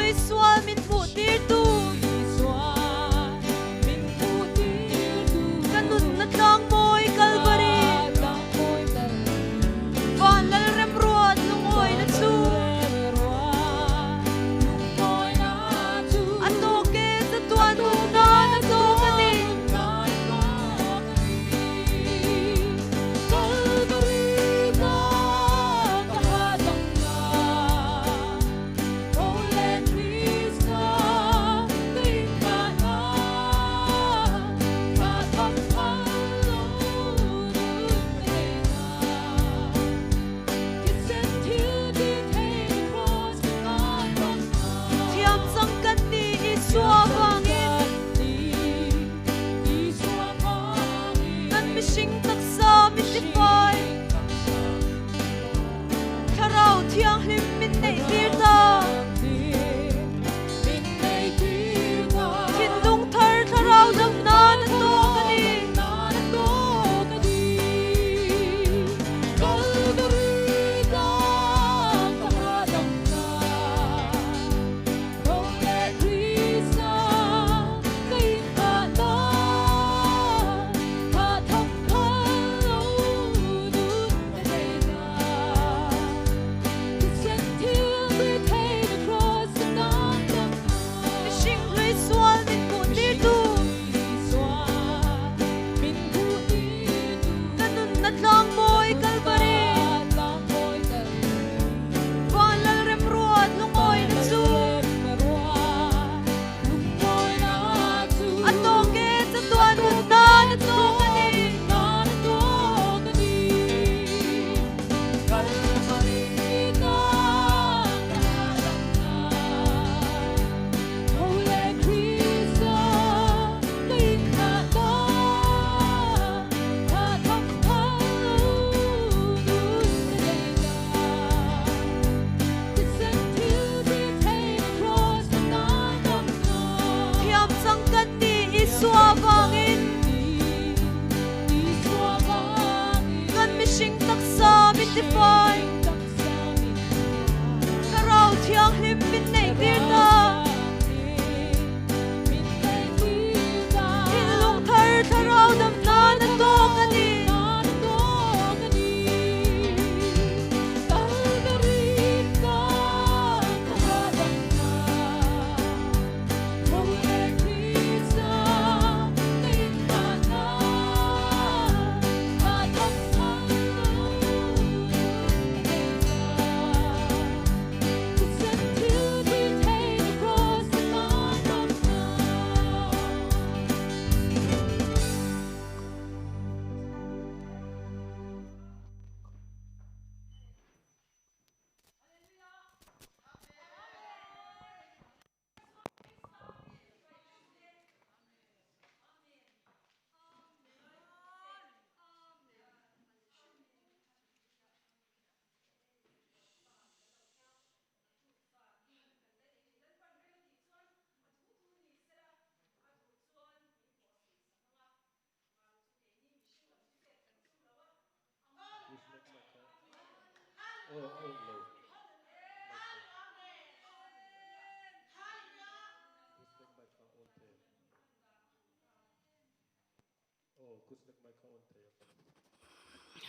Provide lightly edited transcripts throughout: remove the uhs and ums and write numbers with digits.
lui xóa min phụ tir tu kan nun na tang moi Calvary van lal rem ruat lungoi na chu ato ke sa tuan na na to kani thiang hlim min nei tir ta hin dung thar tharau dam na na to kani Karau thiang hlim min nei tir ta hin lung thar tharau dam na na to kani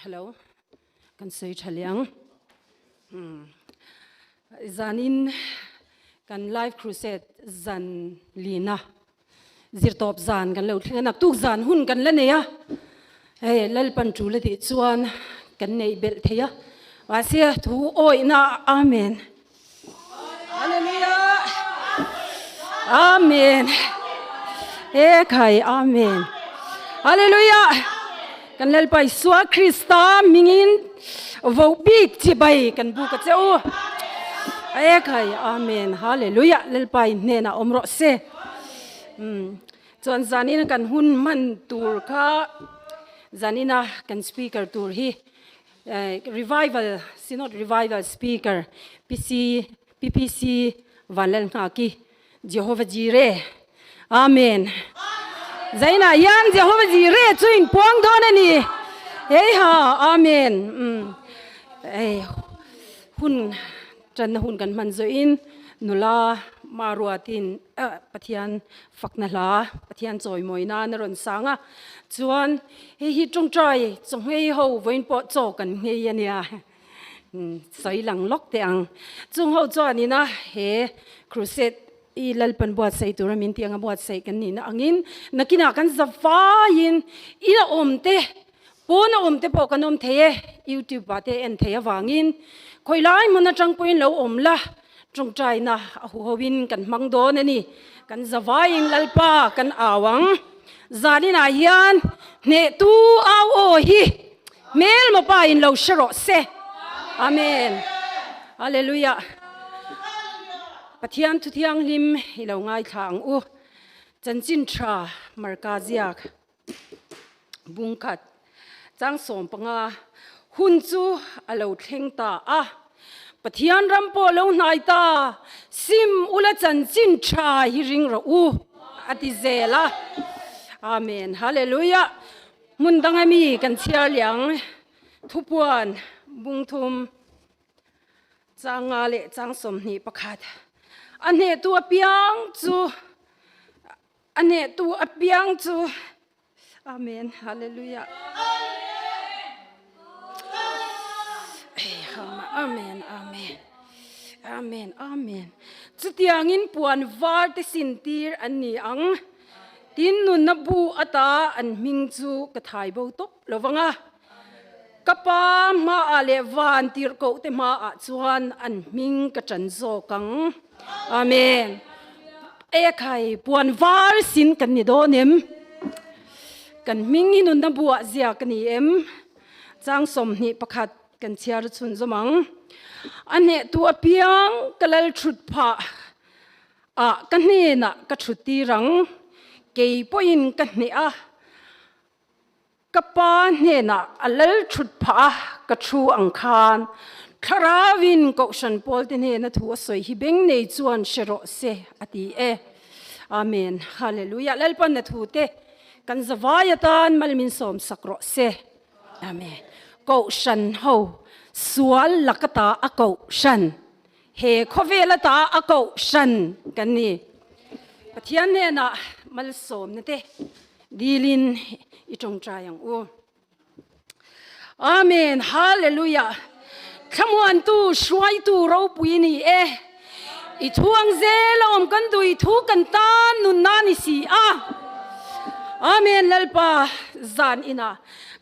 Hello, kan say chaliang. Zanin kan live crusade zan lina. Zirtop zan kan lo thina nak tuk zan hun kan la neya. Hey, lal pan chu le ti chuan kan nei bel theya. Wa sia thu oi na amen. Hallelujah. Amen. Hey khai amen. Hallelujah. Kan lal pai suwa Krista mingin vo big chi bai kan bu ka cheu ai khai amen hallelujah lal pai ne na omro se chon zanin kan hun man tur kha zanina kan speaker tur hi revival synod revival speaker PPC valan ka ki Jehovah Jireh amen Zaina yan Jehovah Jireh chuin puang don ani hey ha amen hun chan hun kan man zo in nula มารัวตินปะเทียนฝักนาลาปะเทียนจอยมวยนานรอนสังจวนเฮีจงใจจงให้เขาวันปอโจกันเฮียเนี่ยใส่หลังล็อกเตียงจงเขาจวนนี่นะเฮครูเซตอีลัลปันบวชใส่ตัวมินเตียงบวชใส่กันนี่นะอังอินนักกินกันจะฟ้ายินอีน่ะอมเตปูน่ะอมเตปอกันอมเทยูทูบเตเอ็นเทวางินคอยไล่มันนะจังปุยเราอมละจงใจนะหัววินกันมังโดนนี่กันจะวายิงลัลปากันอาวังจานี่นาเฮียนเนตูอาโอฮีเมลมาปาอินเราชรอเซอาเมนฮาเลลูยาปะเทียนทุเทียงลิมฮิเราง่ายทางจันจินทรามารกาเซียกบุงขัดจังสมปังหุ่นจูอาเราเทงตาปะเทียนรำโพลงนายตาซิมอุลจันจินทราฮิริงระอติเซลาอาเมนฮาเลลูยามุนดังมีกันเชียร์เหลียงทุบวันบุงทุมจางอาเลจังสมนีประคัดอันเนตัวเปียงจูอันเนตัวเปียงจูอาเมนฮาเลลูยาอาเมนอาเมนอาเมนอาเมนจุดยังอินปวนวาร์ตสินตีร์อันนี้อังทินนุนบูอัตาอันมิงจูกระทายบ่ตกระวังกปามาอาเลวานตีร์โกเตมาอาจวนอันมิงกระจันโซกังอาเมนใครปวนวาร์สินกันนี่โดนเอ็มกันมิงอินุนบูอาเซียกันนี่เอ็มจางสมนี่ประคัดกันเชียร์ชุนสมังอันเนตัวเปียงกะเลชุดผากันนี่นะกระชุดตีรังเกยปอินกันนี่กะปาเนนะอัลเลชุดผากระชูอังคารคาราวินกชันปอลตินเนนะทัวสวยฮิเบงในจวนเชโรเซอติอาเมนฮาเลลูยาเลลปันนะทูเตกันสวายตานมัลมินสมสักโรเซอาเมนกชันเฮาสวนลักตาอากชันเฮคเวลตาอากชันกันนี่ปะเทียนเนี่ยนะมัลสมนี่เตดีลินอิจงใจอย่างอาเมนฮาเลลูยาขมวนตูช่วยตูเราปุยนี่อีทวงเซลอมกันดูอีทุกันตานุนนานิสีอาเมนเลลปาจานอินา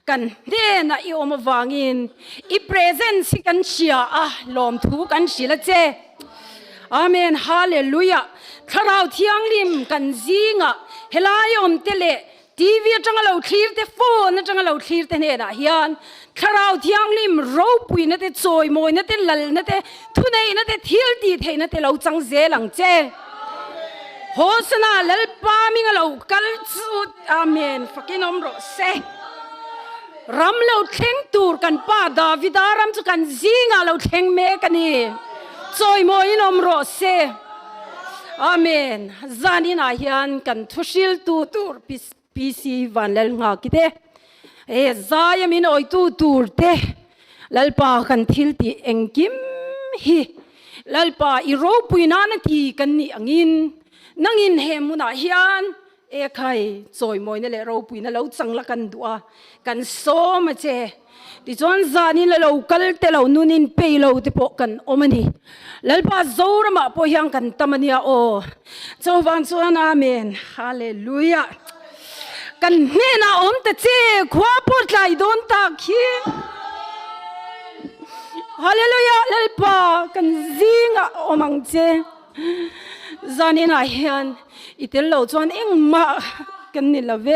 กันเดนะอีอมวางอินอีเพรเซนสิกันเชียลอมทุกันสิละเจอาเมนฮาเลลูยาคราวเที่ยงลิมกันซิงเฮลายอมเตเลทีวีจังเราคลีร์เตโฟนจังเราคลีร์เตเนนะฮิอันคราวเที่ยงลิมรูปุยนะเตจอยมอยนะเตลลนะเตทุนายนะเตทิลดีเทนะเตเราจังเซลังเจโฮสนาเลลปามิงเรากัลซูดอาเมนฟักินอมโรเซรำเราเทงตูร์กันป้าดาวิดารำจุกันซิงเราเทงเมกันนี่จอยมอยนอมโรเซอาเมนจานินาฮิอันกันทุชิลตูตูร์พีซีวันเลลงากิเตจายมินโอยตูร์เตเลลปากันทิลตีเองกิมฮีเลลปาอีโรปุยนานาทีกันนี่อังอินนังอินเฮมุนาฮิอันใครจอยมอยนั่นแหละเราปุยนั่นเราจังละกันดัวกันโซมาเจดิจวนจานี่เราคัลเตเรานุนินเปย์เราติปกันโอมันนี่แล้วพาโซร์มาพอยังกันตมันยาโอเจ้าฟังส่วนอาเมนฮาเลลูยากันเนน่าอมตะเจขวาปวดไหลโดนตาคีฮาเลลูยาแล้วพากันซิงอมังเจจานี่นาเฮียนอีเตลเราจวนเองมากันนี่ละเว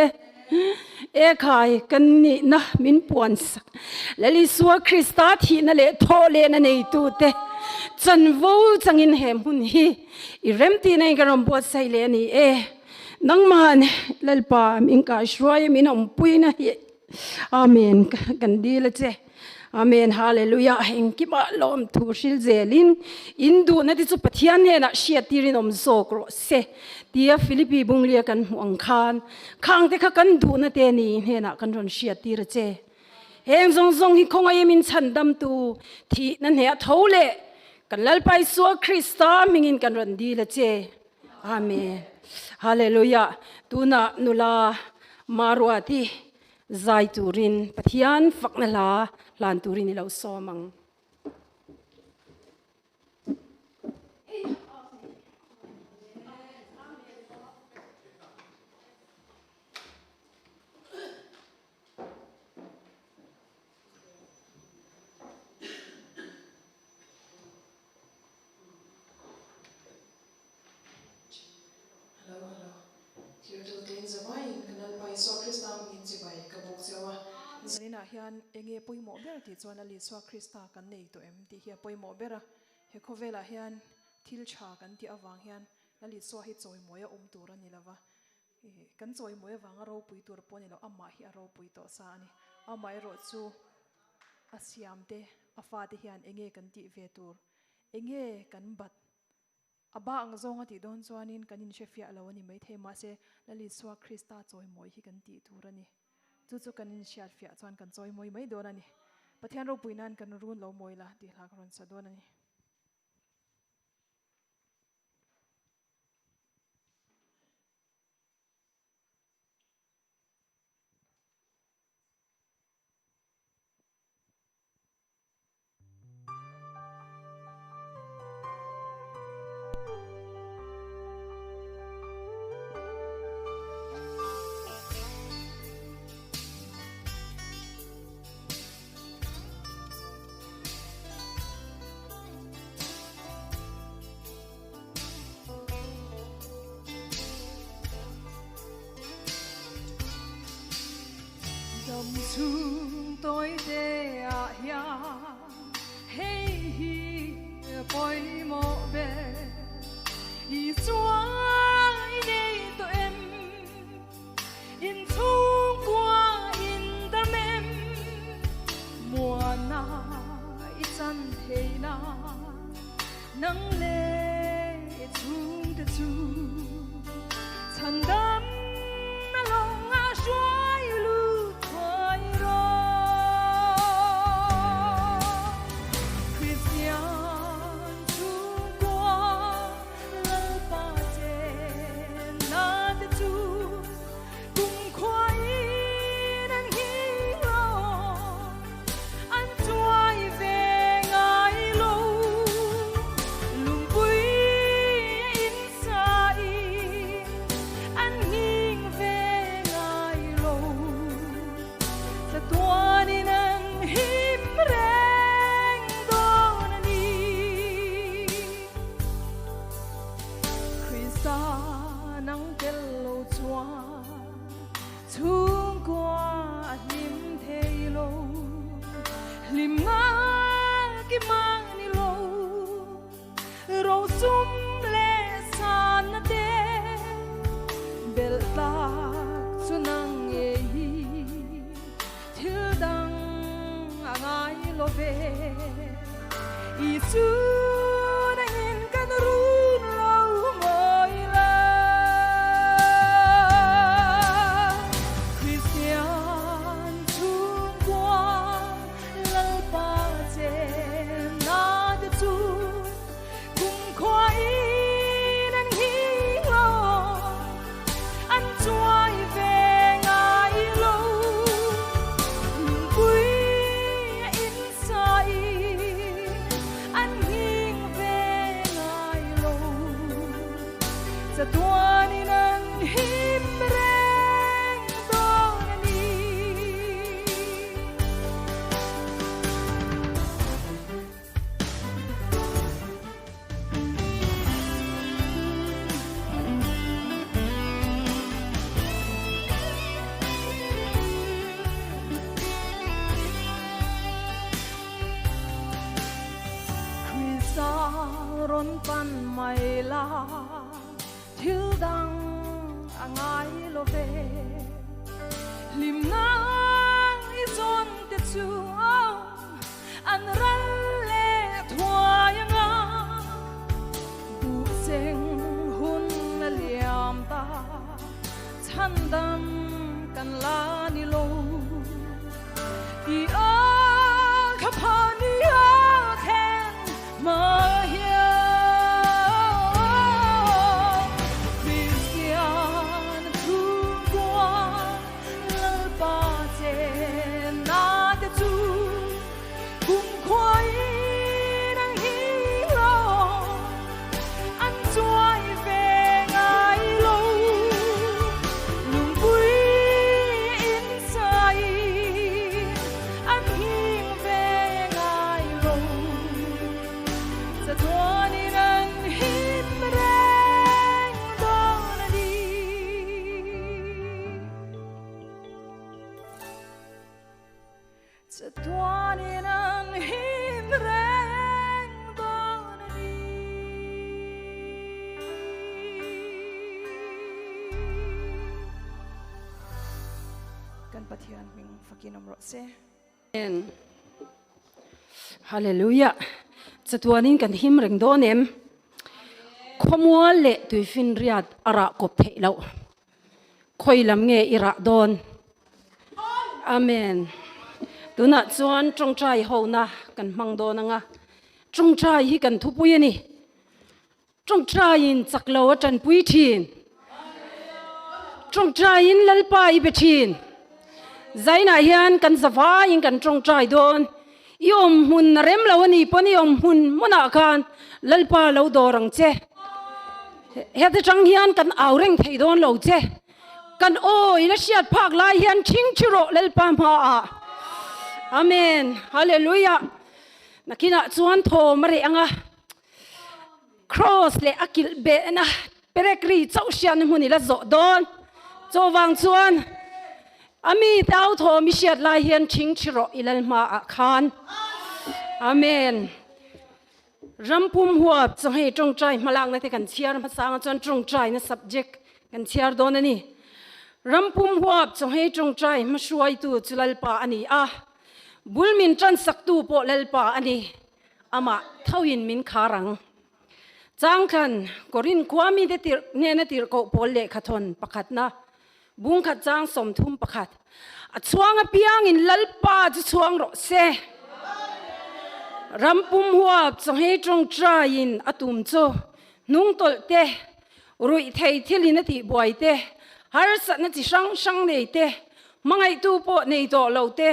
ใครกันนี่นะมินปวนสักและลิสัวคริสต์ที่นั่นแหละทอเลนั่นเองตัวเตจันวูจังอินเฮมุนฮีอีเรมตีในกระรำปวดใส่เลนี่นังมันเลลปามิงกาช่วยมินอมปุยนะฮีอาเมนกันดีละเจอาเมนฮาเลลูยาเฮงกิบะลอมทูชิลเซลินอินดูนั่นที่สุดปะเทียนเนี่ยนะเชียตีรินอมโซกรเซเดียฟิลิปปีบุงเลียกันห่วงคานข้างที่เขากันดูนั่นเตนี่เนี่ยนะกันรอนเชียตีระเจเฮงซงฮิคงไอมินชันดำตูที่นั่นเนี่ยเท่าเล่ kan lalpai suwa Krista mingin kan randi la che amen hallelujah tuna nula marwati zai turin pathian fakna la lan turin ni lo somang Nina hian enge poimo ber ti chuan ali swa Krista kan nei to em ti hi poimo bera he khovela hian thil tha kan ti awang hian ali swa hi choi moya tur ani lawa kan choi moya wanga ro pui tur poni lo amma hi ro pui to sa ani amai ro chu asiam te afa te hian enge kan ti ve tur enge kan bat aba ang zonga ti don chuanin kanin shefia lawani mai thema se lali swa Krista choi moi hi kan ti turani chu kanin shial fia chuan kan choi moi mai donani pathian ro puinan kan run lo moi la ti hlak ron sa donani dầm xuống tối đê à ya hey hi bồi mộ bề đi xuống đây tụi em in xuống qua in đam em mùa na ít chân thế na nắng lệ xuống từ xuống chân đam lòng à xoay lu thoại ro Christian xuống qua lỡ ba trên na từ xuống cùng khoai đang hi lo anh xoay về ngày lâu lùng quý in xa in anh nghiêng về ngày lâu sa tua đi nang him reng đô na ni Krista nang tel lâu chua chung qua lim thei lâu lim nga ki mang ni lâu râu sum le san na te bel tak sunang e hi thil dang angai lo ve isu na in kan run lo moi la Christian chung qua lal pa che na de chu cùng khoai đang hi lo anh xoay về ngày lâu lùng quý in xa in anh nghiêng về ngày lâu sa tua ni nang him reng đô na ni Krista ron pan mai la thil dang angai lo ve lim nang i zon te chu an ral le thua yang bu seng hun na liam ta chan dam kan la ni lo i a khapani a then ma pathian ming fakin amro se Amen. Hallelujah. Chatuanin kan him reng donem. Khomwa le tuifin riat ara ko phelo. Khoi lam nge ira don. Amen. Tuna chuan chongchai ho na kan mang do na nga. Chongchai hi kan thupui ani. Chongchai in chaklo atan pui thin. Chongchai in lalpa i bethin. Zaina hian kan zawa in kan chongchai don. Iom hun rem lo ani poni om hun mona kan lalpa lo dorang che. Heta chang hian kan aureng thei don lo che. Kan ila siat phak lai hian thing chiro lalpa ma a. Amen. Hallelujah. Nakina chuan tho mari anga. Cross le akil be na perekri chau sian huni la zo don. Zo wang chuan ami tau tho mi siat lai hian thing chiro ilal ma a khan. Amen. Rampum huap Chawnghei Tawngtai malang na te kan chiar ma sang chuan Tawngtai na subject kan chiar don ani. Rampum huap Chawnghei Tawngtai ma suai tu chulal pa ani a. Bulmin tran saktu po lalpa ani ama thawin min kharang chang khan korin kwami de tir ne na tir ko pol le khathon pakhat na bung khat chang som thum pakhat a chuanga piang in lalpa chu chuang ro se Rampum huap Chawnghei Tawngtai in atum chu nung tol te rui thei thilin ati boy te har sat na chi sang sang nei te mangai tu po nei do lo te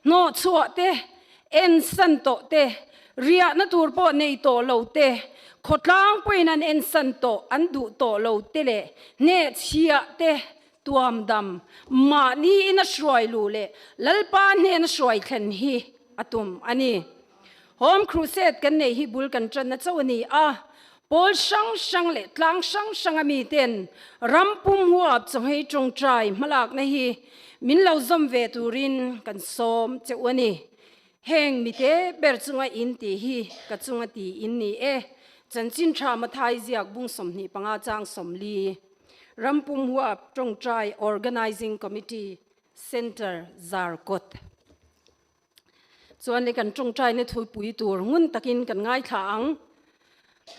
no chua te en san to te ria na tur po nei to lo te khotlang poin an en san to an du to lo te le ne chia te tuam dam ma ni ina shroi lu le lalpa ne na shroi khan hi atum ani home crusade kan nei hi bul kan tran na chawani a pol sang sang le tlang sang sang ami ten rampum huap Chawnghei Tawngtai malak na hi min lo zom ve turin kan som chewani heng mi te ber chunga in ti hi ka chunga ti in ni e chanchin tha ma thai ziak bung som ni panga chang som li Rampum huap Tawngtai organizing committee center zarkot chuan le kan Tawngtai ne thui pui tur ngun takin kan ngai thang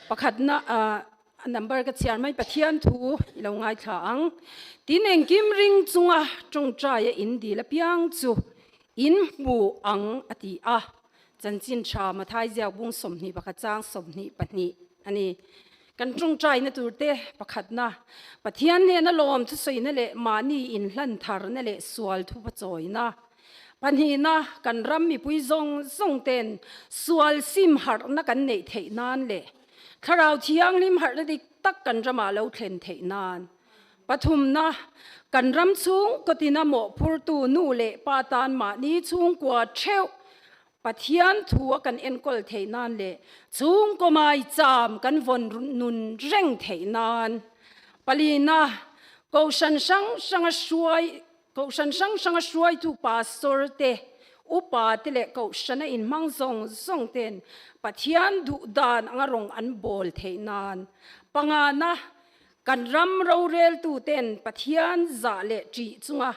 pakhat na number ka chiar mai pathian thu lo ngai thang tin eng kim ring chunga Tawngtai in di la piang chu in mu ang ati a chanchin tha ma thai ziak bung som ni pakhat chang som ni pani ani kan Tawngtai na turte pakhat na pathian ne na lom thu soi na le mani in hlan thar na le sual thu pa choi na pani na kan ram mi pui zong zong ten sual sim har na kan nei thei nan le tharau thiang lim har na dik tak kan rama lo thlen thei nan pathum na kan ram chung kotina mo phur tu nu le pa tan ma ni chung kwa theu pathian thua kan enkol thei nan le chung ko mai cham kan von nun reng thei nan palina ko san sang sang suai ko san sang sang suai tu pastor te upa te le ko sana in mang zong zong ten pathian du dan angarong an bol thei nan pangana kan ram ro rel tu ten pathian za le chi chunga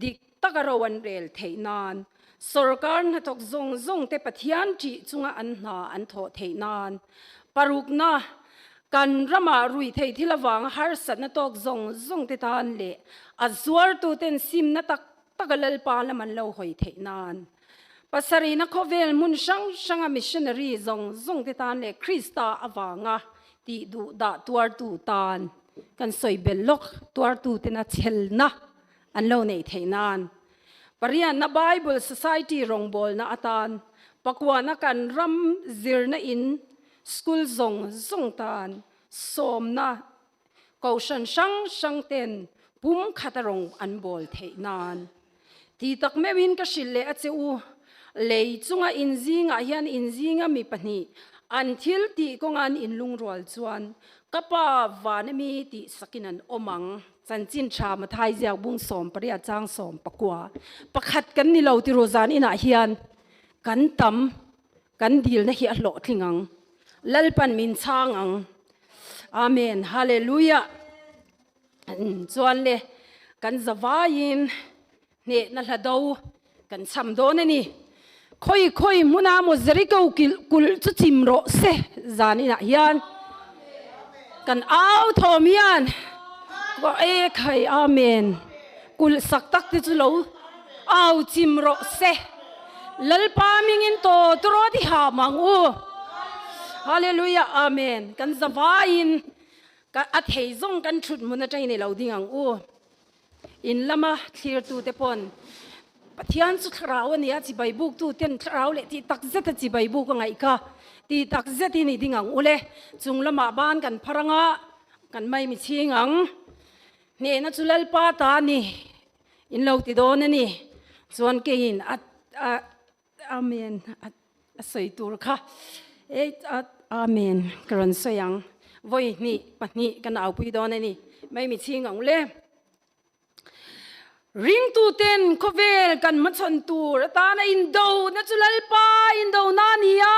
dik takarawan rel thei nan sarkar na tok zong zong te pathian chi chunga an na an tho thei nan paruk na kan rama rui thei thilawang har sat na tok zong zong te tan le azuar tu ten sim na tak tagalal pa laman lo hoi thei nan pasari na khovel mun sang sanga missionary zong zong te tan le krista awanga ti du da tuar tu tan kan soi belok tuar tu te na chel na an lo nei thei nan parian na Bible Society rongbol na atan pakwa na kan ram zir na in school zong zong tan som na kaushan sang sang ten pum khatarong an bol thei nan ti tak mewin ka shille acheu lei chunga inzinga hian inzinga mi pani until ti kongan in lungrol chuan kapa vanami ti sakinan omang chanchin tha ma thai ziak bung som paria chang som pakwa pakhat kan ni lo ti rozan ina hian kan tam kan dil na hi a hlo thlingang lalpan min changang amen hallelujah chuan le kan zawain ne na la do kan cham do na ni khoi muna mo zari ko kul chu chim ro se zani na hian kan au thomian ko e khai amen kul sak tak ti chu lo au chim ro se lal pa ming in to tro di ha mang u hallelujah amen kan zawain ka athei zong kan thut muna tai ne lo ding ang u in lama clear tu te pon pathian chu thrau ania chi bai buk tu ten thrau le ti tak zet chi bai buk ngai ka ti tak zet ni ding ang ule chung lama ban kan pharanga kan mai mi ching ang ne na chulal pa ta ni in lo ti don ni chuan ke in amen soi tur kha amen karon sayang voi ni pani kan au pui don ni mai mi ching ang le ring tu ten kovel kan machon tur ta na indo na chulal pa indo na niya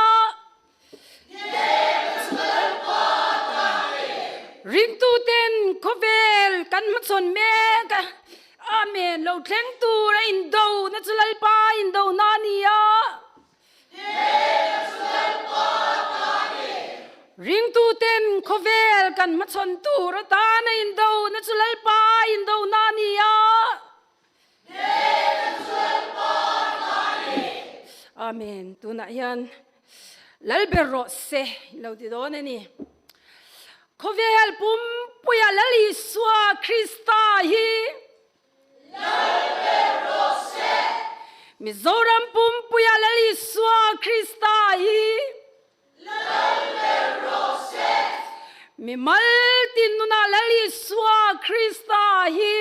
ring tu ten kovel kan machon me ka amen lo thleng tu ra indo na chulal pa indo na niya ring tu ten kovel kan machon tu ra ta na indo na chulal pa indo na niya amen tu na yan lalbero se lo ti don ni kovel pum puya lali swa krista hi lalbero se mizoram pum puya lali swa krista hi lalbero se mi maltin nuna lali swa krista hi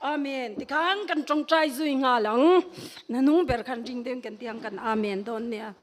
amen tikang kan trong trai zui nga lang nanung ber kan ring den kan tiang kan amen don nia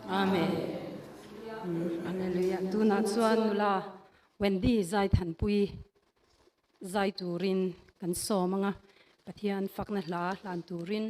Amen. Hallelujah. Tu na chuan nula Wendy zai than pui zai turin kan so manga pathian fakna hla hlan turin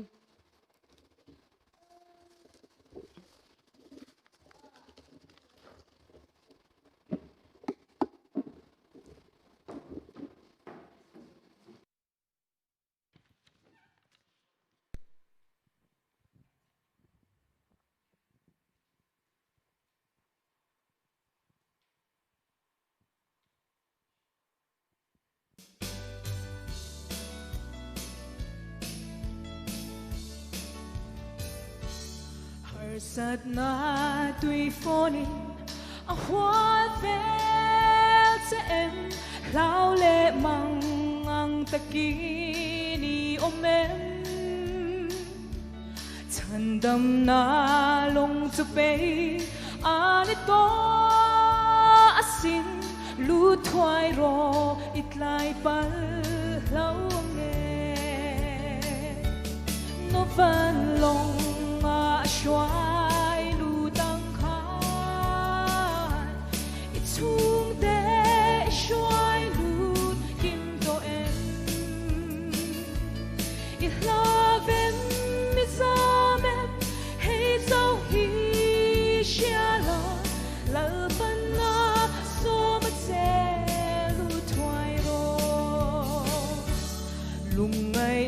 Sat na tuy phone a hoa vel se em lao le mang ang takini om em chan dam na long chu pe ani to asin lu thoai ro itlai pal lau nge no van long a xoay lu tăng khát ít chung để xoay lu kim to em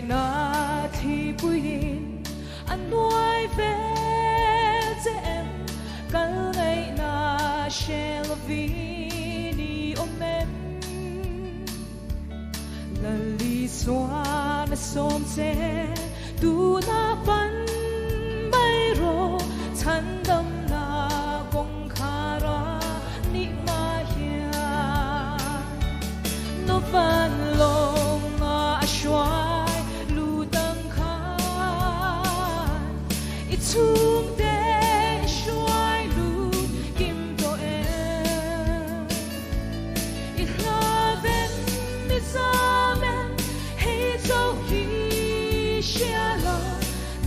ngày na thì bùi hin anh nuôi về dễ em cả ngày na share la vi ni ôm em là lý xoa na xóm xe tu na văn bay ro 찬 đâm na gong khara ni ma hiền nó van lòng a xoay lu tăng khan ít chung để xoay lu kim to em ít la ven ít sa men hay dấu hi xia la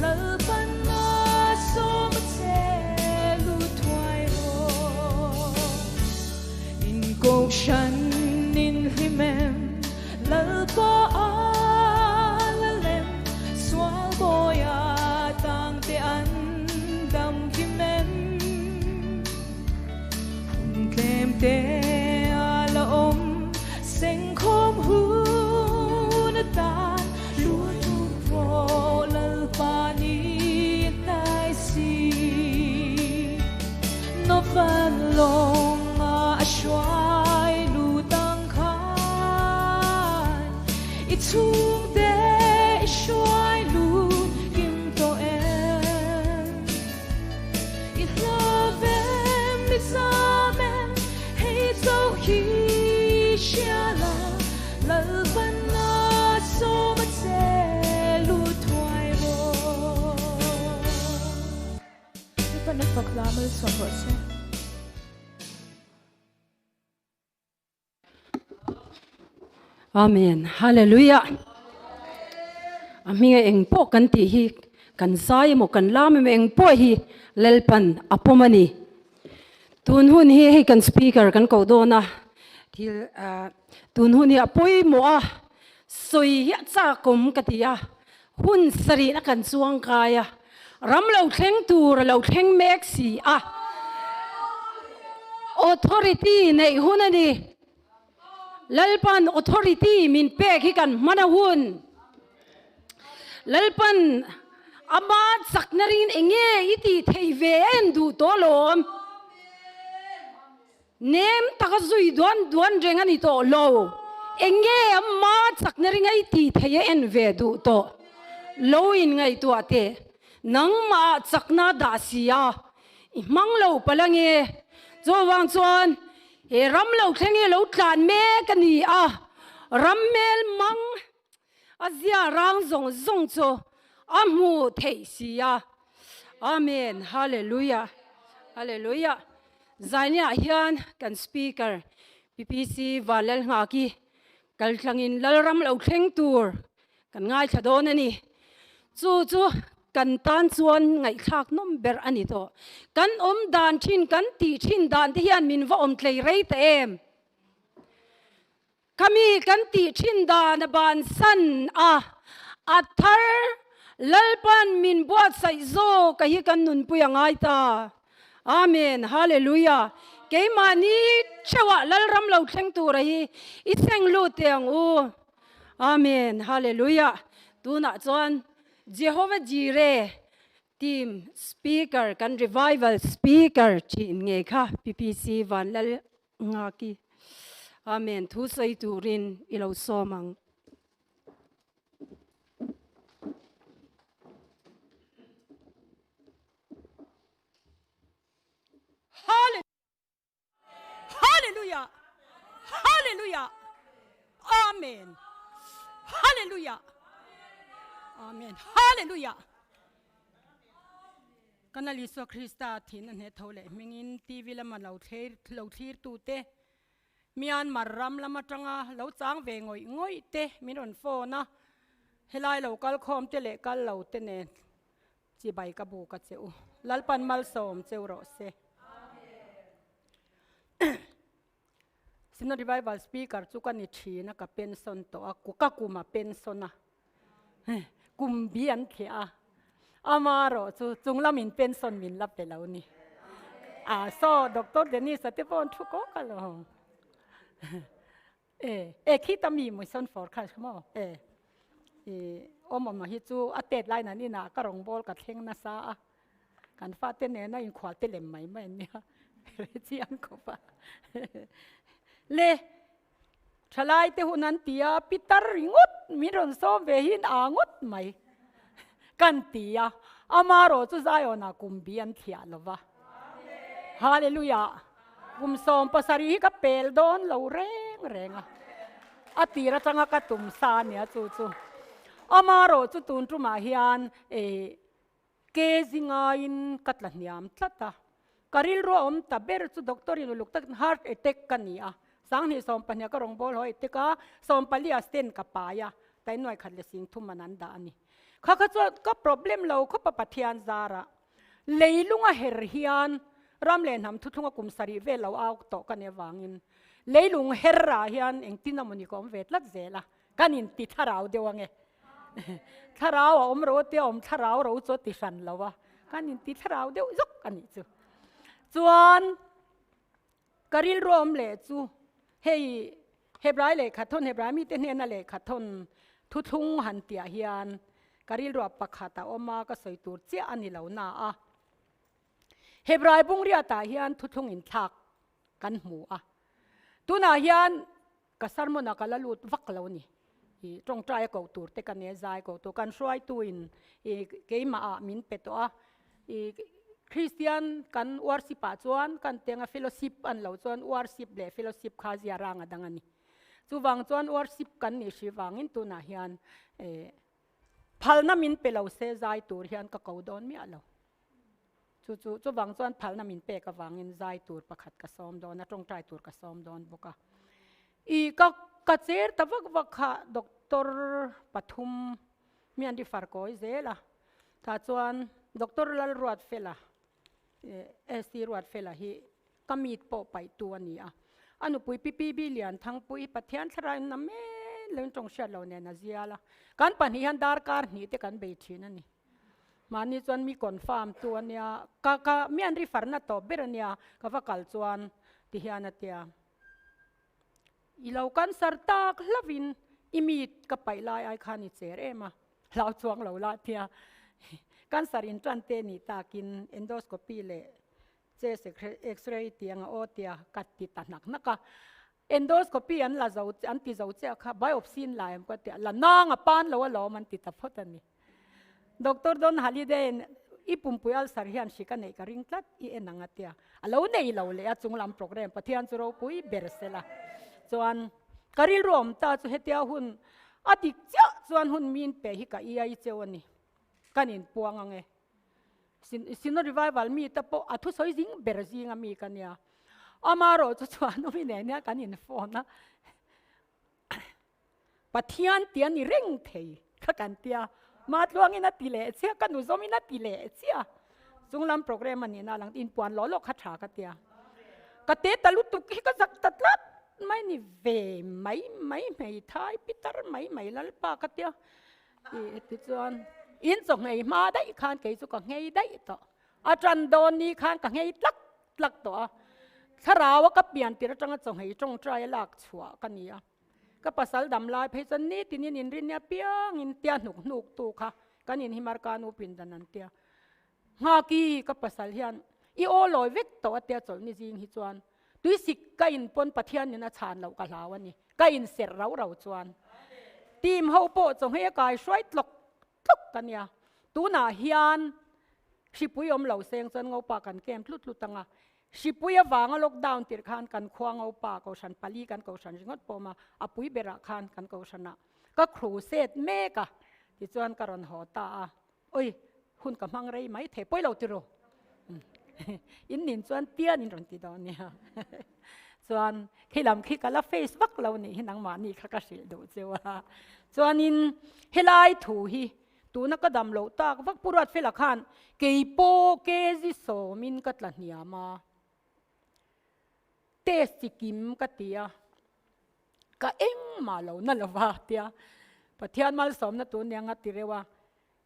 lỡ ban na so mà lu thoại ro in câu shan in him em lỡ bỏ la lem xóa bỏ ya tang te an đam him em hùng tlem te la om seng khom hu na ta lúa tu ro lỡ pa ni tai si nó van lòng a xoay lu tăng khan ít chung để xoay lu kim to em ít love em ít xa em hay dấu khi xia la lỡ van na so mà sẽ lu thoại ro Ipan nagpaklamel sa Jose. Amen. Hallelujah. Ami eng po kan ti hi kan sai mo kan lam eng po hi lelpan apomani. Tun hun hi kan speaker kan ko do na til tun hun hi apoi mo a soi ya cha kom katia hun sari na kan suang kaya ram lo thleng tur lo thleng mek si a authority nei hunani lalpan authority min pek hi kan manahun lalpan amat saknarin enge iti theiven du tolom nem takazui don rengani to lo enge amat saknarin iti theyen ve du to lo in ngai tu ate nang ma sakna da sia mang lo palange zo wang chuan he ram lo thlenge lo tlan me kani a ram mel mang azia rang zong zong cho amu thei sia amen hallelujah hallelujah zania hian kan speaker ppc valal nga ki kal tlangin lalram lo thleng tur kan ngai thadon ani chu kan tan chuan ngai thak nom ber ani to kan dan thin kan ti thin dan te hian min va om tlei rei te em kami kan ti thin dan ban san a athar lalpan min buat sai zo ka hi kan nun puyangai ta amen hallelujah ke mani chawa lalram lo thleng tu rahi iseng lu teang u amen hallelujah tuna chuan Jehovah Jireh team speaker kan revival speaker chin nge kha ppc van lal nga ki amen thu sai turin ilo somang hallelujah hallelujah amen hallelujah amen hallelujah kanali so krista thin an he thole mingin tv lama lo thir tu te mian maram lama tanga lo chang ve ngoi te minon phone na helai lo kal khom te le kal lo te ne chi bai ka bu ka cheu lalpan mal som cheu ro se Sino revival speaker chukan ni thina ka pension to a kuka kuma pension na kumbian thia amaro chu chunglamin pension min lap te lo ni so doctor denis atepon thuko kalo khitami mo son for kha mo อมมาฮิจูอเตดไลน์นี่นะก็รองบอลกับเทงนาซากันฟาเตเนน่าอินขวาเตเลมไหมไม่เนี่ยเรจิอันก็ปะเลชลายเตหุนันตียปิตาริงุดมิรอนโซเวหินอางุดไหมกันตียอามาโรจุใจอนากุมบีอันเทียลวะฮาเลลูยากุมสอมภาษารีกับเปลดอนเราเร่งอตีระจังกตุมซาเนี่ยจู่อามาโรจุตุนจุมาฮิอันเกซิงาอินกัตลันยามทัตตาการิลรัวตาเบรจุด็อกเตอร์อินลุกตักฮาร์ทเอเทคกันเนี่ยสังหิสอมปัญญากรองบอลหอยเทกาสอมปัลลียสเตนกับปายาแต่หน่วยขัดเลสิงทุมานันดานี่ข้าจะก็ problem เราเขาปะปะเทียนซาระเลยลุงอะเฮรฮิอันรำเลนทำทุกกุมสารีเวลเราเอาโตกันเนี่ยวางินเลยลุงเฮราฮิอันเองตินามุนิกอมเวทลัดเจละกันอินติทาราวเดียวไงทาราวอมรู้เดียวทาราวเราจดติชันแล้ววะกันอินติทาราวเดียวจุกกันนี่จู่ส่วนการิลรวมเลจู่เฮบรายเลขัดทนเฮบรายมีเตเนนเลขัดทนทุทุงหันเตียฮิอันการิลรัวปักขัดตาอมาก็สวยตูเจ้าอันนี้เหล่านาเฮบรายบุงเรียตาฮิอันทุทุงอินทักกันหมูตัวนาฮิอันก็สารมนักละลุดวักเหล่านี้ตรงใจก็ตูเตกันเนี่ยใจก็ตัวกันช่วยตัวอินเกี่ยมามินเป็ดตัวคริสเตียนกันวอร์สิปจวนกันเตียงเฟลชิปอันเหล่าจวนวอร์สิปเล่เฟลชิปข้าจะร่างดังอันนี้จู่วังจวนวอร์สิปกันนี่ชีวังอินตัวนาฮิอันพัลนามินเปล่าเซใจตัวฮิอันก็เกาดอนมีอะไรจู่วังจวนพัลนามินเปก็วังอินใจตัวประคัดกระซอมดอนนะตรงใจตัวกระซอมดอนบุกก็กระเจิดแต่ว่าข้าด็อกเตอร์ปฐุมมีอันที่ฟาร์โกอิเซล่ะถ้าจวนด็อกเตอร์ลลรวดเฟล่าซีรวดเฟล่าฮีก็มีโปไปตัวนี้อันนู้นปุยปีบิเลียนทั้งปุยปัทยานสลายน้ำเม่เรื่องตรงเชื่อเราเนี่ยนะเสียละการปัญหาดาร์การนี้แต่การเบชีนั่นนี่มานี่จวนมีคอนฟาร์มตัวเนี่ยก็มีอันที่ฟาร์นัตโตเบรเนี่ยก็ว่ากัลจวนที่ฮานัตยาอีเรากันสารตากลวินอิมีดกับไปลายไอคานิเซเรมาเราจวงเราลาเทียกันสารินจันเตนี่ตากินเอนโดสโคปีเล่เจสเอ็กซเรย์เตียงโอเตียกัดติดตันหนักนักเอนโดสโคปีอันละเราอันที่เราเจ้าค่ะไบออปซินลายมันก็เตียละน้องปานเราว่าเรามันติดตะพดอันนี้ด็อกเตอร์ดอนฮาลิเดนอีปุ่มปุยอัลสารฮิอันชิกันเอกริงตัดอีเอ็นนังเตียเราเนี่ยเราเลยจุงลำโปรแกรมปะเทียนจุโรปุยเบรเซล่าส่วนการิลรวมตาจุเหตียหุ่นอดีตเจ้าส่วนหุ่นมีนเปหิกะอีไอเจ้าวันนี้กันอินปวงไงสินรีไววัลมีแต่พออัทุสอยจิงเบรจิงมีกันเนี่ยอามาโรจุชวนมีเนี่ยกันอินฟอนนะปะเทียนเตียนนี่เร่งเทยข้ากันเตียมาลวงอินัดติเลเสียกันหนูซอมินัดติเลเสียจุงลำโปรแกรมมันนี่นะหลังอินปวนล้อโลกขัดฉากเตียกะเตตะลุตุกิก็สักตัดลัดไม่นี่เวไม่ท้ายพิตรไม่ลัลปากเตียติจวนอินส่งไงมาได้ข้างเกยสุก็ไงได้ต่ออาจารย์โดนนี่ข้างก็ไงลักต่อถ้าเราว่าก็เปลี่ยนติระจังส่งให้จงใจหลักชัวกันเนี่ยก็ภาษาดำลายเพศนี้ที่นี่นินรินเนี่ยเปียงอินเตียหนุกตูค่ะกันอินหิมารกานูปินดันนันเตียงากีก็ภาษาเฮียนอีโอลอยเวกตัวเตียจนนี่จริงฮิจวนด้วยสิก็อินปนปะเทียนนี่นะชานเรากะลาวันนี้ก็อินเสร็จเราจวนทีมเฮาโปส่งให้กายช่วยตกกันเนี่ยตัวหน้าเฮียนชิปุยอมเหล่าเซงจนเงาปากันเกมลุดตังชิปุยวางล็อกดาวน์ติดขันกันควงเอาปากเอาฉันปาลีกันเอาฉันงดปอมาอปุยเบรักขันกันเอาฉันนะก็ครูเซตเมกะที่จวนกรอนหอตาโอ้ยคุณกำลังไรไหมเทปุยเราติโรอินนินจวนเตี้ยนินรอนติดอนเนี่ยจวนขี้ลำขี้กันแล้วเฟซบุ๊กเรานี่นังมานี่ข้าก็เสียดูเจ้าว่าจวนนินเฮลัยถูฮีตัวนักดำโลตากวักปุรัดเฟลขันเกยโปเกจิโซมินกัตลันยามาเตสิกิมกัตเตียก็เอ็งมาเหล่านั่นละว่าเตียปะเทียนมาสมนะตัวเนียงติเรว่า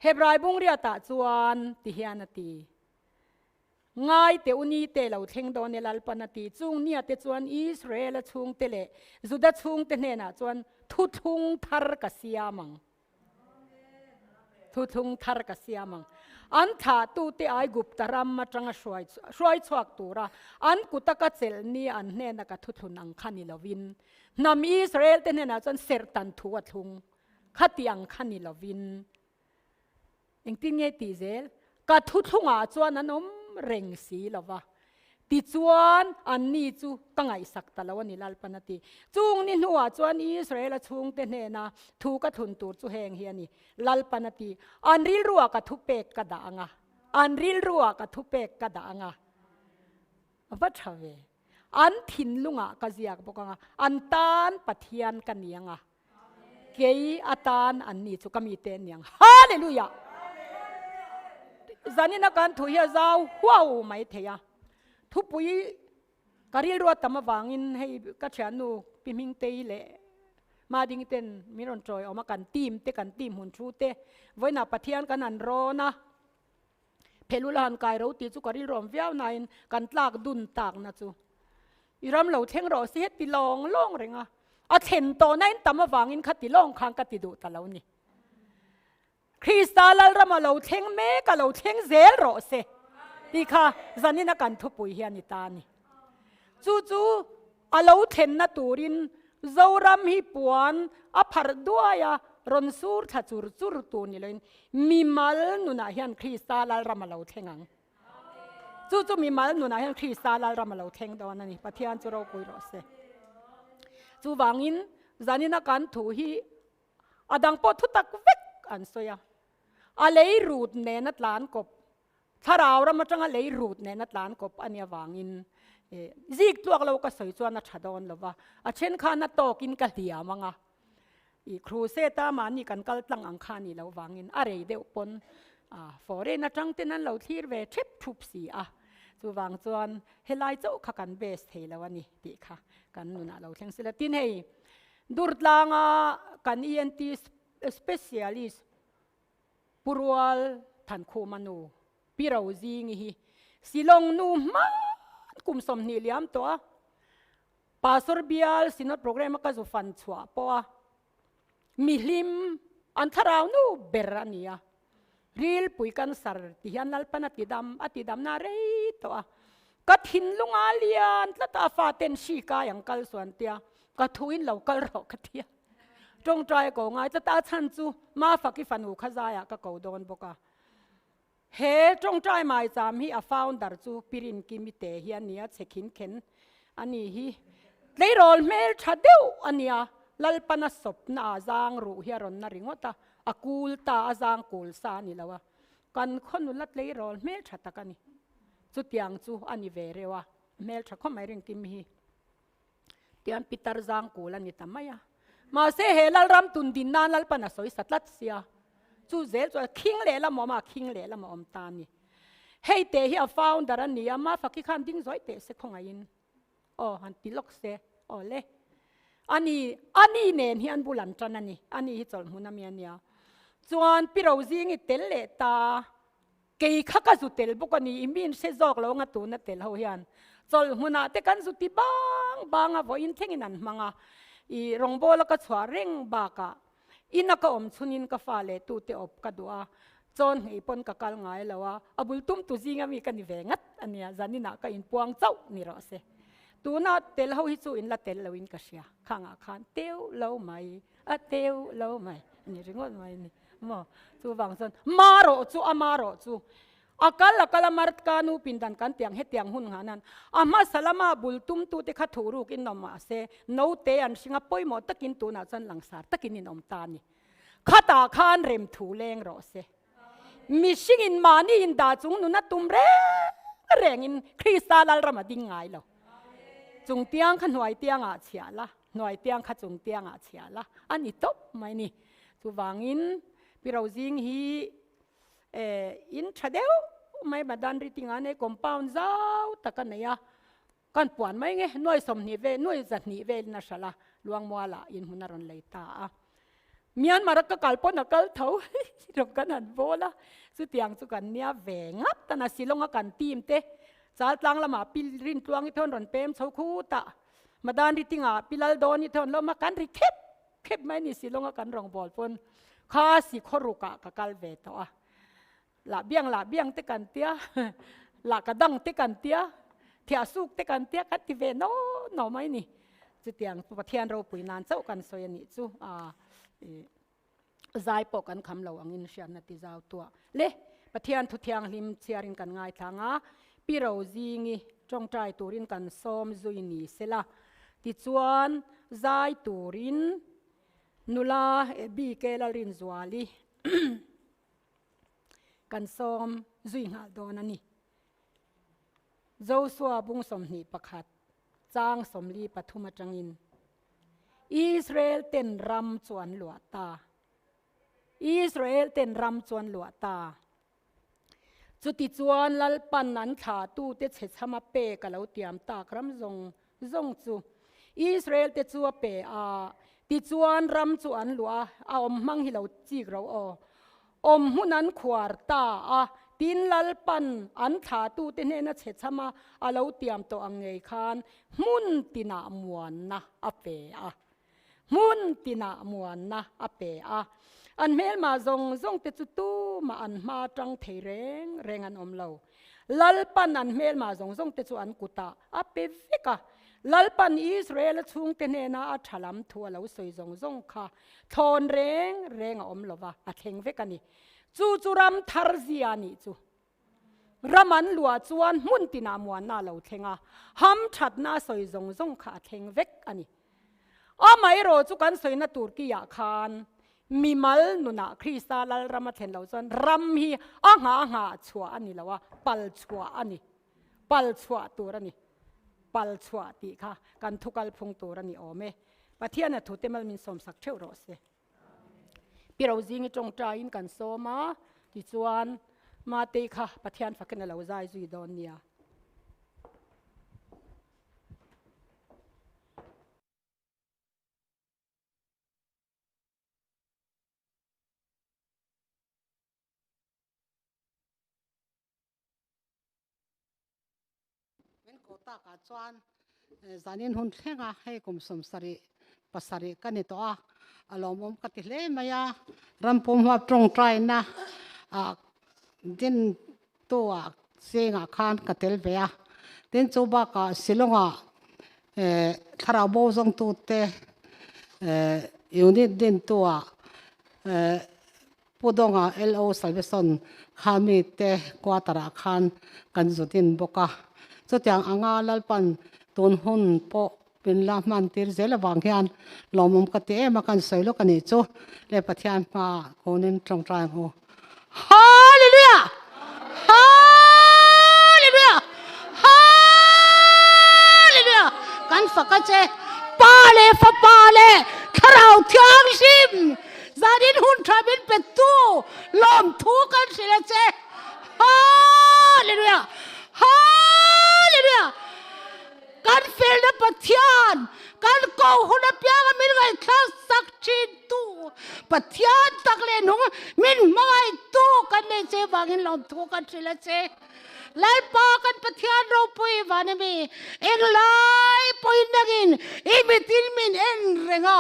เฮบรายบุงเรียตาจวนติเฮียนตีง่ายเตอุนีเตเหล่าเทงโดนเนลัลปนตีจุงเนี่ยเตจวนอิสราเอลชุงเตเลจุดจุงเตเนน่ะจวนทุทุงทาร์กเสียมัง thu thung thar ka siamang an tha tu te ai gup taram ma tanga shoi chuak tura an kutaka chel ni an hne na ka thu thunang khani lovin nam Israel te na chon sertan thu athung khatiang khani lovin engtin nge ti zel ka thu thunga chuan anom reng si lova ti chuan an ni chu ka ngai sak talawani lalpanati chung ni nuwa chuan Israel a chung te hne na thu ka thun tur chu heng hiani lalpanati an ril ruwa ka thu pek ka da anga an ril ruwa ka thu pek ka da anga ava thave an thin lunga ka ziak bokanga an tan pathian ka nianga kei atan an ni chu kami te niang hallelujah zanina kan thu ya zau wow mai theya thu pui karil ro tama wangin hei ka chanu piming te le ma ding ten miron troi oma kan tim hun thu te voina pathian kan an ro na pelulahan kai ro ti chu karil rom viau nain kan tlak dun tak na chu iram lo theng ro si het ti long renga a then to nain tama wangin khati long khang ka ti du ta lo ni Kristal rama lo theng me ka lo theng zel ro se ti kha zanina kan thu pui hian ta ni chu a lo then na turin zoram hi puan a phar duaya ron sur tha chur tu ni loin mi mal nuna hian Kristal rama lo thengang chu mi mal nuna hian Kristal rama lo theng don ani pathian chu ro pui ro se chu wangin zanina kan thu hi adang po thu tak vek an soya a lei rut ne na tlan kop tharau ra ma tanga lei rut ne na tlan kop ania wangin zik tuak lo ka soi chuan na thadon lova a chen kha na tokin ka hlia manga I crusade ta mani kan kal tlang ang khani lo wangin a rei deuh pon fore na tang tenan lo thir ve thep thup si a chu wang chuan helai chau kha kan bes theilawani ti kha kan nuna lo thleng sila tin hei durtlanga kan ENT specialist purwal than khu manu piro jing hi silong nu man kum som ni liam to pastor bial sinot program ka zo fan chwa po mihlim antharau nu berania ril pui kan sar ti hian lalpana ti dam na re to ka thin lunga lian tlata fa ten shi ka yang kal suan tia ka thuin lo kal ro ka tia trong trai ko ngai ta chan chu ma faki fanu khazaya ka ko don boka he trong trai mai cham hi a founder chu pirin kimite hian nia chekhin khen ani hi leirol mel thadeu ania lalpana sop na azang ru hiaron na ringota akul ta azang kul sa ni lawa kan khonu lat leirol mel thatakani chu tiang chu ani ve rewa mel tha khomai ring kim hi tian pitar zang kul ani tamaya ma se helal ram tun din nan lal pana soi satlat sia chu zel chu king le la mama king le la ma om tani hei te hi a founder an nia ma fakki khan ding zoi te se khonga in han tilok se le ani nen hi an bulan tran ani ani hi chol huna mi ania chuan piro jing I tel le ta kei kha ka zu tel bokani imin se jok lo nga tu na tel ho hian chol huna te kan zu ti bang a vo in thengin an manga I rongbola ka chwa reng baka inaka om chunin ka fa le tu te op ka dua chon hei pon ka kal ngai lawa abul tum tu jinga mi ka ni vengat ania zanina ka in puang chau ni ro se tu na tel ho hi chu in la tel lawin ka sia khanga khan teu lo mai a teu lo mai ni ringot mai ni mo chu wang son maro chu amaro chu akala mart kanu pindan kan tiang hetiang hun hanan ama salama bultum tu te khathuru kin noma se no te an singa poimo takin tu na chan langsar takin in om tani khata khan rem thu leng ro se missing in mani in da chung nu na tum reng in Kristal al ramading ngai lo chung tiang khan hoi tiang a chia la noi tiang kha chung tiang a chia la ani top mai ni chu wangin piro jing hi in thadeu mai badan riting ane compound zau takanaya kan puan mai nge noi som ni ve noi zat ni ve na shala luang mwala in hunaron leita mian marak ka kalpon na kal thau rong kan an bola su tiang chu kan nia ve ngat ta na silonga kan tim te chal tlang lama pil rin tuang I thon ron pem chho khu ta madan ritinga pilal don I thon lo ma kan ri khép mai ni si longa kan rong bol pon kha si khoruka ka kal ve to a la biang te kan tia la ka dang te kan tia thia suk te kan tia ka ti ve no mai ni chu tiang pathian ro pui nan chau kan soi ani chu a zai po kan kham lo angin sian na ti zau tua le pathian thu thiang hlim chiarin kan ngai thanga pi ro zingi trong trai turin kan som zui ni sela ti chuan zai turin nula bi ke la rin zwali kan som zui nga don ani Joshua bung som ni pakhat chang som li pathuma tangin Israel ten ram chuan luata Israel ten ram chuan luata chuti chuan lalpan an tha tu te che chama pe ka lo tiam ta kram zong chu Israel te chu pe a ti chuan ram chu an lua a om mang hi lo chi ro o om hunan khwar ta a tin lalpan an tha tu te ne na che chama a lo tiam to angei khan mun tina muan na a pe a mun tina muan na a pe a an mel ma zong te chu tu ma an ma tang thei reng an om lo lalpan an mel ma zong te chu an kuta a pe veka lalpan Israel chung te ne na a thalam thu lo soi zong kha thon reng a om lova a theng veka ni chu ram thar zia ni chu raman lua chuan mun tina muan na lo thenga ham that na soi zong kha theng vek ani a mai ro chu kan soi na tur ki ya khan mi mal nuna Krista lal rama then lo chon ram hi a nga chua ani lawa pal chua ani pal chua tur ani pal chua ti kha kan thukal phung tur ani ome pathian a thu temal min som sak theu ro se piro jing tong tra in kan soma ti chuan ma te kha pathian fakan lo zai zui don nia kota ka chuan zanin hun thlenga hei kum som sari pasari kani to a alomom ka ti hle maya rampum huap trong trai na a din to a senga khan ka tel ve a tin chu ba ka silonga thara bo zong tu te unit din to a podonga lo salvation khami te kwatara khan kan zutin boka cho tiang anga lalpan ton hun po pin la man tir zela wang hian lomum ka te ma kan soilo kan ni chu le pathian ma konin trong trai ho hallelujah hallelujah hallelujah kan fakache pale fa pale tharau thiang sim zarin hun thabin petu lom thu kan sila che hallelujah hallelujah kan fel na pathian kan ko huna piang min ngai thlas sak chin tu pathian tak le nong min mai tu kan ne che bangin lom thu kan sila che lai pa kan pathian ro pui van mi eng lai poi nagin imitin min en renga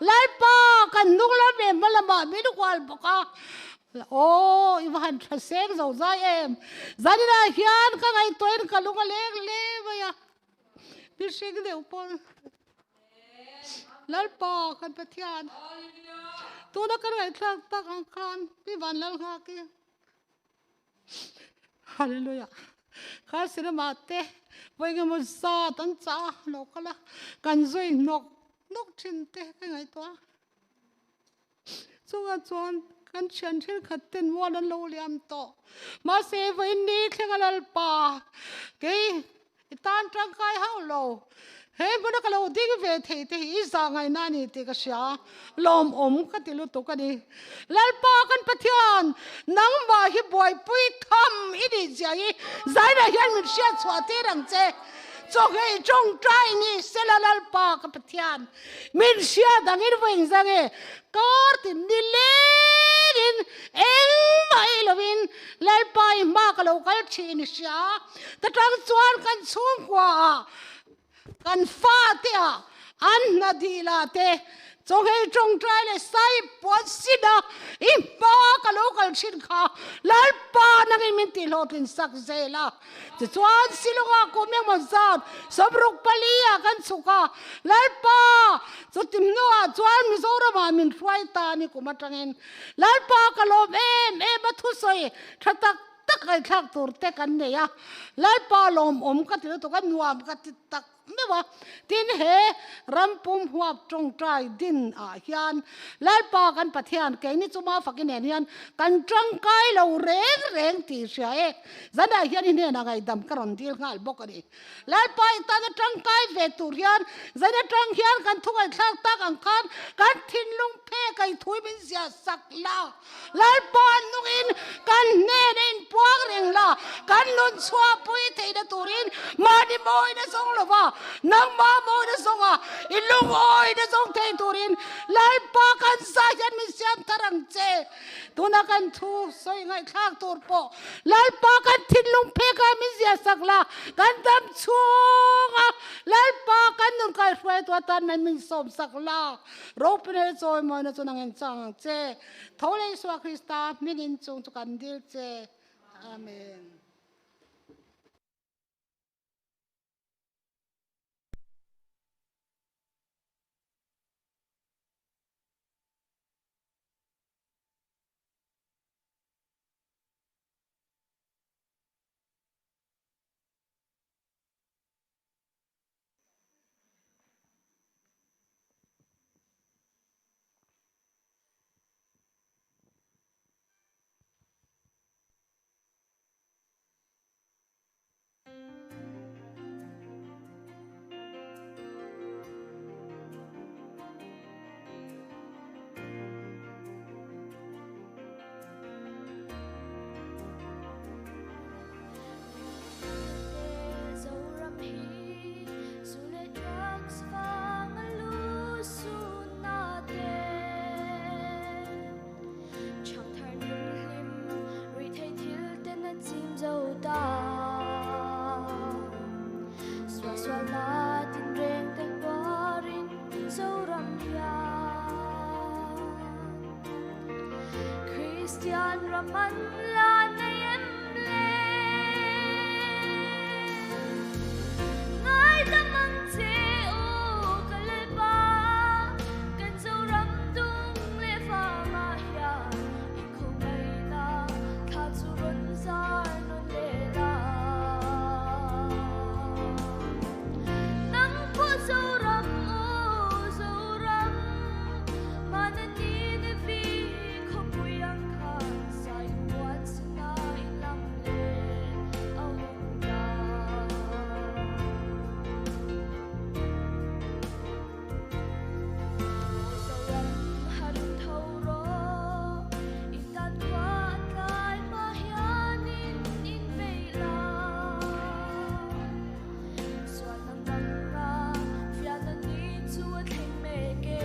lai pa kan nungla me malama min kwal boka oh iwan thasek zo zai em zanina hian ka ngai toin kalunga lek le maya bi sing de upon lalpa kan pathian tu na kan ngai thak tak ang khan bi van lal nga ki hallelujah kha sira mate voi ge mo sa tan cha lokala kan zoi nok thin te ka ngai to chunga chon kan chan thil khatten wala lo liam to ma se vai ni thlengalal pa ke itan tang kai hau lo he bona ka lo ding ve thei te hi za ngai na ni te ka sha lom om ka ti lu to ka ni lal pa kan pathian nang ma hi boy pui tham i di jai zai na hian min sia chwa te rang che Chawnghei Tawngtai ni selalal pa ka pathian min sia dangin weng zange kar tin ni lerin eng mai lovin lalpai ma ka lo kal chin sia ta tang chuan kan chung kwa kan fa te an na di la te Chawnghei Tawngtai le sai pot sida impa ka local chin kha lalpa nang imin ti lotin sak zela chu chuan silunga kumeng mo zat sobruk palia kan suka lalpa chu timnoa chuan mizorama min hruai ta ni kumatangin lalpa ka lom em bathu soi thatak tak ai thak tur te kan ne ya lalpa lom ka ti to kan nuam ka ti tak mewa tin he rampum huap Chawnghtai din a hian lalpa kan pathian ke ni chuma fakin hian kan Chawnghai lo reng ti sia e zana hian ni na ngai dam karon dil ngal bokani lalpa ta na Chawnghai ve tur hian zana tang hian kan thungai thak tak ang kan thin lung phe kai thui min sia sak la lalpa nungin kan ne in puang reng la kan lun chua pui te da turin ma di moi na song lova nang ma mo na songa ilung oi na song te turin lalpa kan sa yan mi siam tarang che tuna kan thu soi ngai thak tur po lalpa kan thin lung phe ka mi sia sak la kan dam chunga lalpa kan nun kai hruai to tan man min som sak la ro pne choi mo na chunang en chang che thole swa Krista mingin chung chu kan dil che amen. Christian Raman la na em le ngai da mang che o kalai ba kan zo ram dung le fa ma ya ikho mai la kha chu ron zar no le la nang ko zo ram man ni ne vi kho puyang kha sai wat na lam le au da so ram har thau ro itan kwa kai ma hianin in veila swan nam nam ra fian ni chu theng me ke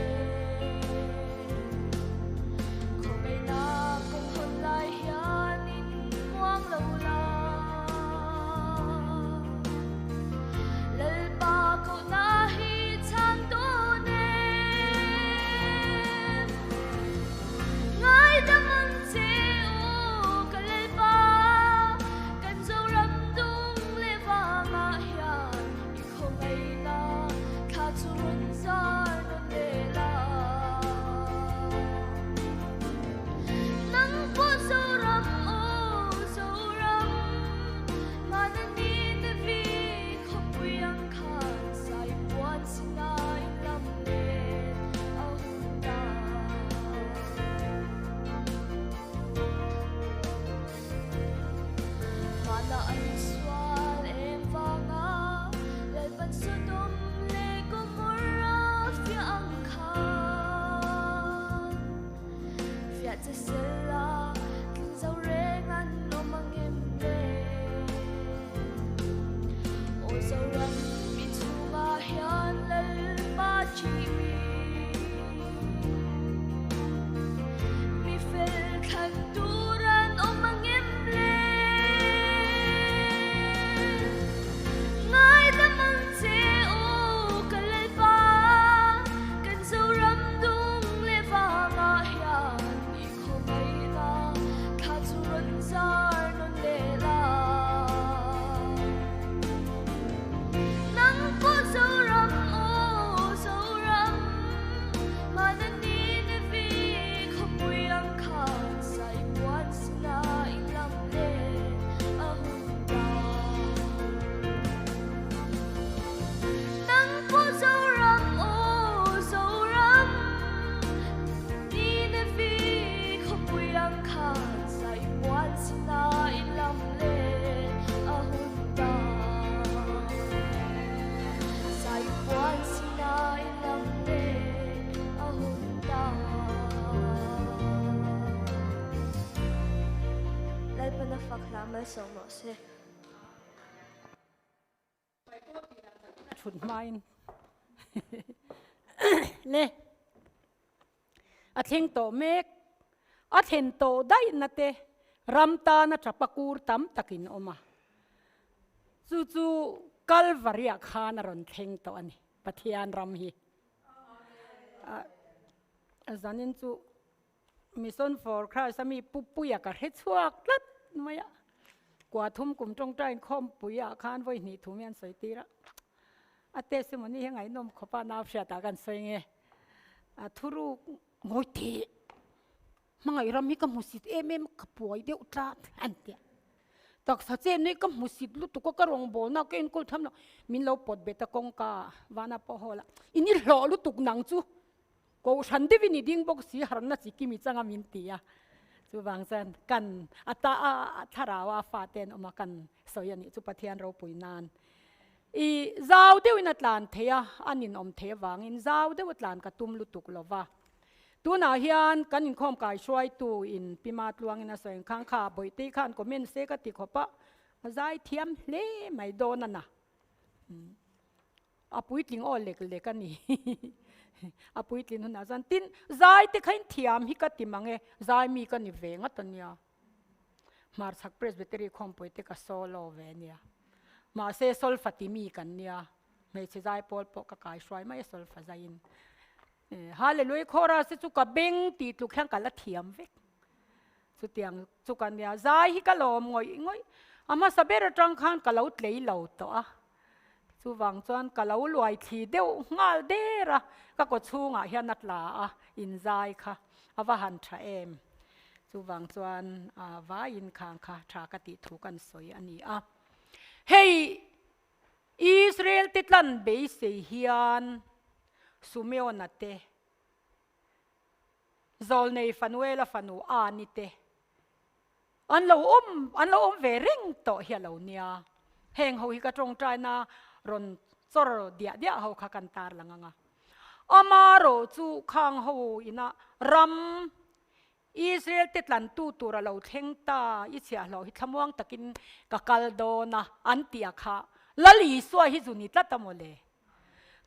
Ram na faklama so mo se ชุดไม้เนี่ยอาเทงโตเมกอาเทนโตได้นะเตรัมตานะจับปกูร์ตั้มตะกินออกมาจู่ๆกัลวารียขานรอนเทงโตอันนี้ปะเทียนรำฮีอาจารย์จู่มิสซอนฟอร์คราสมีปุยกับเฮชวกลัดมาอะกว่าทุ่มกลุ่มตรงใจคอมปุยขานไว้หนีทุ่มยันสวยตีละอาเตสมันนี่ยังไงนมขบนาเสียตากันสวยไงทุรุงอยตีมังไงรามีกับมุสิตกับป่วยเดียวจัดอันเดียตักสัจเจนี่กับมุสิตลุตุก็กระรองโบนักเอ็นก็ทำนะมินเราปวดเบตกงกาวานาพอฮละอินี่หล่อลุตุกนังจูกูฉันได้วินิดิ้งบอกสีหรันนัจิกิมิจังมินตีจูบางเซนกันอัตตาทาราวาฟาเตนออกมากันสวยนี่จูปะเทียนเราปุยนานอีเจ้าเดียวอินัดลานเทียอันนินอมเทียวางอินเจ้าเดียวอินัดลานกระตุ้มลุตุกลวาตัวนาเฮียนกันอินข้อมกายช่วยตัวอินพิมาตลวงอินอาศัยข้างขาบ่อยตีขันก็เมนเสกติขบปะใจเทียมเล่ไม่โดนนั่นนะอาปุยติงอ่อนเล็กเล็กกันนี่อาปุยติงหุ่นอาจารย์ตินใจติขันเทียมฮิกติมังเอใจมีกันนี่เวงตันเนี่ยมาสักเพรสเบตรีคอมปุยติกาโซโลเวเนียมาเซโซลฟาติมีกันเนี่ยไม่ใช่ใจปอลปกกายช่วยไม่โซลฟาใจอินฮาเลลูยาโคราสจุกเบงตีตุกแข่งกันละเทียมเวกสุดยังจุกันเนี่ยใจฮิกะลมงอยอามาสเบรจังขันกะเลาเตยเหลาตัวสุวังจวนกะเลาลอยทีเดียวงาเดระก็กดชูงะเฮียนัดลาอินใจค่ะอาวหันทราเอมสุวังจวนวาอินคางค่ะทรากติถูกันสวยอันนี้เฮ้ยอิสราเอลติดลันเบสเฮียนสุเมอนัตเตจอลเนยฟันเวลฟันูอานิเตอันเราเวริงโตเฮียเหล่านี้เฮงเขาฮิกระจงใจนารอนจอร์เดียเขาขักันตาลังงะอามาโรจูข้างเขาอินะรัมอิสราเอลติดลันตัวเราเทงตาอิเสียเราฮิตมวงตะกินกะกัลโดนะอันเตียค่ะละลีสวยฮิจุนิตละตะโมเล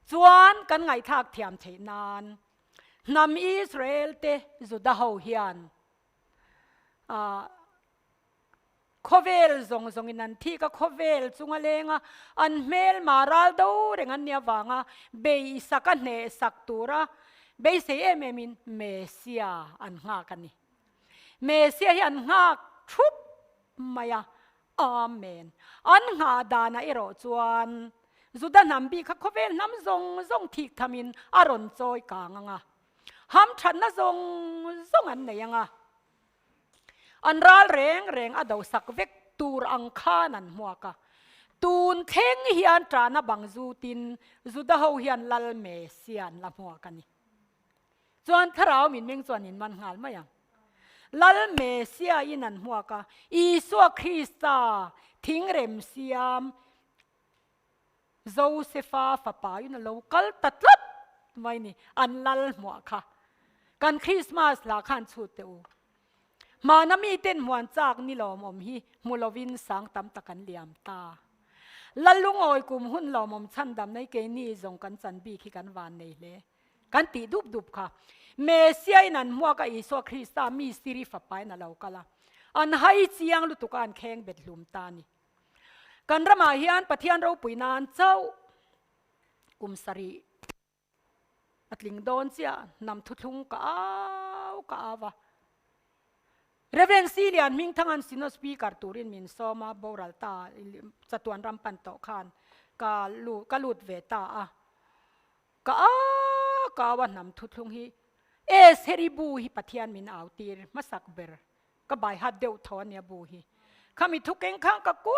จวนกันไงทักเทียมเทนานนำอิสราเอลเตจุดาหูเฮียนโคเวลซงอินันที่ก็โคเวลจุงอะไรงะอันเมลมาราลดูเรื่องอันเนี้ยวางเบย์สักเนสักตัวระเบย์เสียเมมินเมเซียอันหากันนี่เมเซียอันหาชุบมายาอาเมนอันหาดานาอิโรจวนจุดานำบีข้าโคเวลน้ำซงทิกทามินอารอนจอยกางงะห้ำฉันน่ะซงอันไหนยังอันรัลแรงอดาวสักเวกตูรอังคานันหัวกะตูนเทงเฮียนตรานะบังจูตินจุดาหูเฮียนลัลเมเซียนละหัวกันนี่จวนทราวมินเมงจวนนินมันหาลมายังลัลเมเซียอินันหัวกะอีสัวคริสตาทิ้งเรมเซียมโจเซฟาฟาปายุนโลกัลตัดลัดไม่นี่อันลัลหัวค่ะกันคริสต์มาสลาขันชุดเตวมานามีเต้นมวนจากนิลอมอมฮีมูลวินสังตำตะกันเลียมตาลัลลุงออยกุมหุ่นลอมอมชันดำในเกนี่จงกันจันบีขี้กันวานในเลกันตีดุบค่ะเมเซียนันมัวกับอิสวคริสตามีสิริฟาไปนั่นเรากะละอันให้เจียงลุตุการแข่งเบ็ดลุมตานี่กันรมาเฮียนปะเทียนเราปุยนานเจ้ากุมสรีอัดลิงโดนเสียนำทุลุงกาวะเรเวนซีเลียนมิงทั้งอันซินอสปีการ์ตูรินมินโซมาโบรัลตาจตวนรัมปันโตคานกาลูดเวตากาวันนำทุลุงฮีเอสเฮริบูฮีปะเทียนมินอาวตีร์มาสักเบอร์ก็บายฮัดเดวทอนเนียบูฮีข้ามีทุกเองข้างกะกว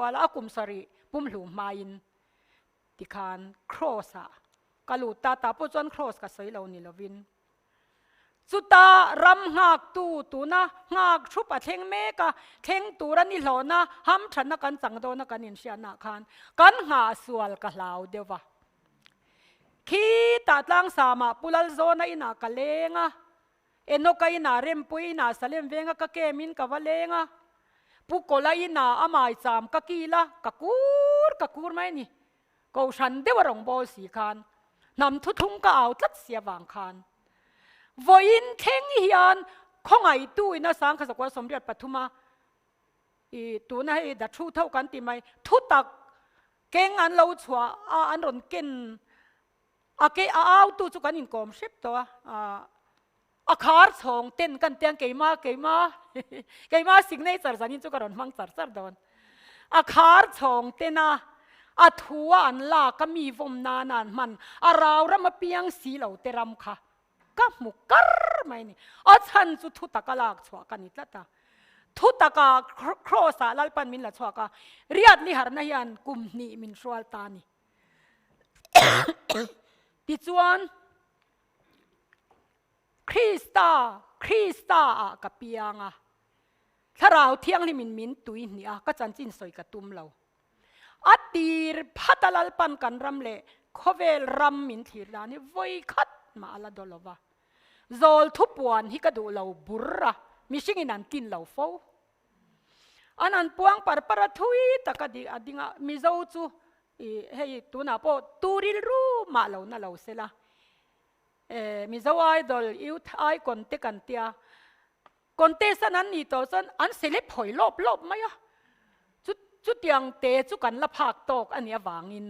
าแล้วกุมสรีปุ่มหลุมมาอินติคานครอสกาลูตาปุจวนครอสกับสวยเหล่านี้ลวินสุตารำหักตูนะหักชุบเทงเมกะเทงตูรันนี่หลอนะห้ำฉันนักกันสังโดนักกันอินเชียนาคานกันหาสวลกะลาวเดียววะขีตาตังสามาปุลลโซนาอินากะเลงะเอ็นโนกอินาเรมปุยนาสเลมเวงะกะเกมินกะวะเลงะ ปุโกลาอินาอามายจามกะกีละกะกูรไม่นี่กูฉันเดวรองบอลสีคานนำทุทุงก็เอาจัดเสียวางคานวอินเข่งเฮียนข้องไอตู้อินาสังขสกว่าสมเด็จปฐุมาอีตัวนั้นให้ดัดชูเท่ากันตีไหมทุตักเก่งอันเราชัวอันรอนเก่งอาเกเอาตู้จุกันอินกอมเชฟตัวอาคาร์ทองเต้นกันเตียงเกยมาสิ่งในสารสันินจุกันรอนมังสารสารดอนอาคาร์ทองเต้นอาทัวอันลากมีวมนานานมันอาราวรำมาเปียงสีเหล่าเตรำค่ะกับมุกรไม่นี่อาฉันจุดทุตกลากชัวกันนิดละตาทุตกาโครสาลลปันมินละชัวกาเรียดลิหารนยันกุมนีมินชัวลตานีติจวนคริสตากับเปียงถ้าเราเที่ยงลิมินตุยนี่ก็จันจินสวยกับตุ้มเราอดีรพัตลลปันกันรำเละขเวลรำมินทีลานี่ไว้คัดมาละดอลวะโจลทุบวันฮิกดูเราบุระมิชิงินันตินเราโฟอันนั้นปวงปาระทุยตะกดีอดีงะมิโจจูเฮ้ยตัวน่ะพอตูริลรูมาเราน่ะเราเสละมิโจไอดอลยูทไอคอนเตกันเตียคอนเตสันนั้นนี่ตัวสันอันเสล็บหอยลบไหมอ่ะจุดยังเตจุกันละภาคตกอันนี้วางิน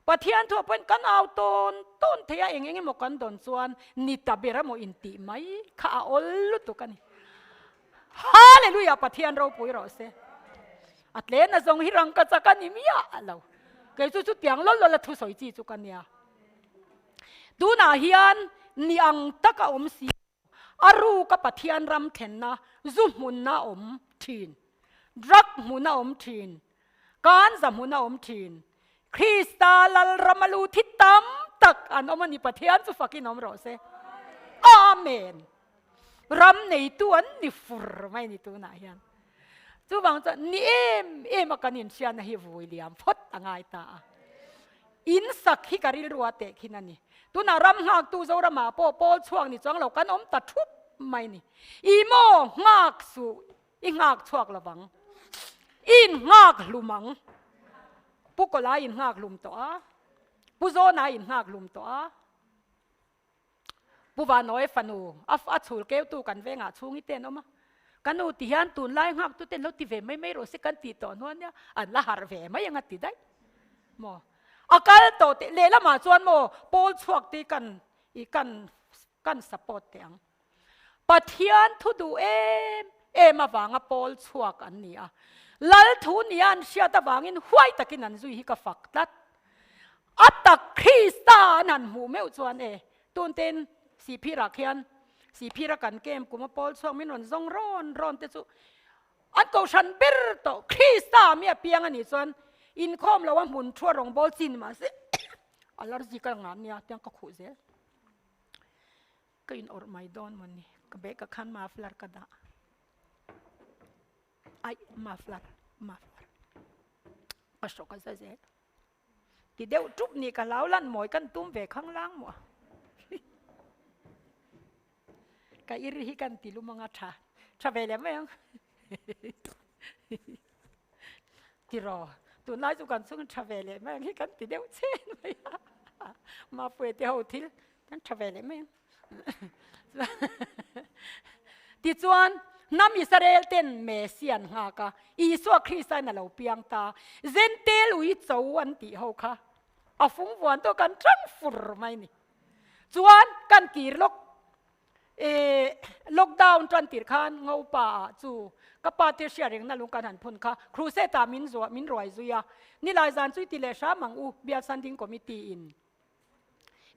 ปะเทียนทั่วเป็นกันเอาต้นเทียเองหมกันโดนส่วนนิตาเบระโมอินติไหมข้าอลุตุกันฮาเลลูยาปะเทียนเราปุยเราเสอัตเลนจงฮิรังกัจกันนิมิยาเราเกยจุดยังล้นละทุสอยจีจุกันเนี่ยดูนาเฮียนนิอังตะกะอมสีอารูกับปะเทียนรำเทนนะซุมมุนนาอมทีนรักมุนนาอมทีนการสมุนนาอมทีนคริสตาลลรมาลูทิตัมตักอันอมันนิปะเทียนสุฟักินอมรอเซอาเมนรำในตัวนี่ฟูร์ไม่ในตัวไหนยันจูบังจะนี่เอ็มกันอินเชียนฮิววิลเลียมพดต่างไงตาอินสักฮิการิลรัวเตคินันนี่ตัวน่ารำหักตัวเจ้าระมาโปช่วงนี่จังเรากันอมตัดทุบไม่นี่อีโมหักสู่อีหักชวกระวังอินหักลุมังปุกลาอินหักลุมตัวปุโซนาอินหักลุมตัวปุวานอยฟันูอัดสูลเกลตูกันเวงช่วงนี้เต้นออกมากันอูตีฮันตูนไล่หักตัวเต้นแล้วตีเวไม่รู้สิกันตีต่อนวนเนี่ยอันละหาเวไม่ยังตีได้หมออาการโตเตเลละมาชวนโมโปลชวกตีกันอีกันสปอร์ตเตียงปะเทียนทุดูมาวางโปลชวกอันนี้ลัลทูนีอันเชียตะวางินห้วยตะกินนันซุยฮิกฟักตัดอัตตะคริสตานันหูเมวชวนตุนเต้นสีพิรักเฮียนสีพิรักกันเกมกุมาโปลชวกมินวันซงร้อนเตจุอันก็ฉันเบิร์ตคริสตาเมียเปียงอันนี้ชวนอินคอมเราว่าหมุนทั่วรองบอลจินมาสิอัลลอฮ์จีกันงานเนี่ยยังก็ขู่เสียก็อินออร์ไม่ดอนมันนี่ก็เบกขันมาฟลาร์กระดาไอมาฟลาร์ก็ชกกันซะเสียทีเดียวจุบนี่กันแล้วลั่นหมอยกันตุ้มเวข้างล่างหมดก็อิริฮิกันติลุมังอาชาเวลไหมยังที่รอตัวน้อยจุกันซึ่งชาเวลไหมยังฮิกันติเดียวเช่นไหมมาเปิดเดียวทิลนั่นชาเวลไหมยังที่จวนน้ำอิสราเอลเต้นเมสเซียนฮากาอีสัวคริสต์นั่นเราเปียงตาเซนเตลุยโจวันตีเขาค่ะอาฟุ้งวันตัวกันจังฟูร์ไม่นี่จวนกันกีรล็อกดาวน์จนติดขันเงาป่าจูกับปาเตเชียเริงนั่นลุงกันหันพนค่ะครูเซตามินรวยจุยานี่ลายจานจุยติเลชามังอูเบียสันดิงคอมมิตี้อิน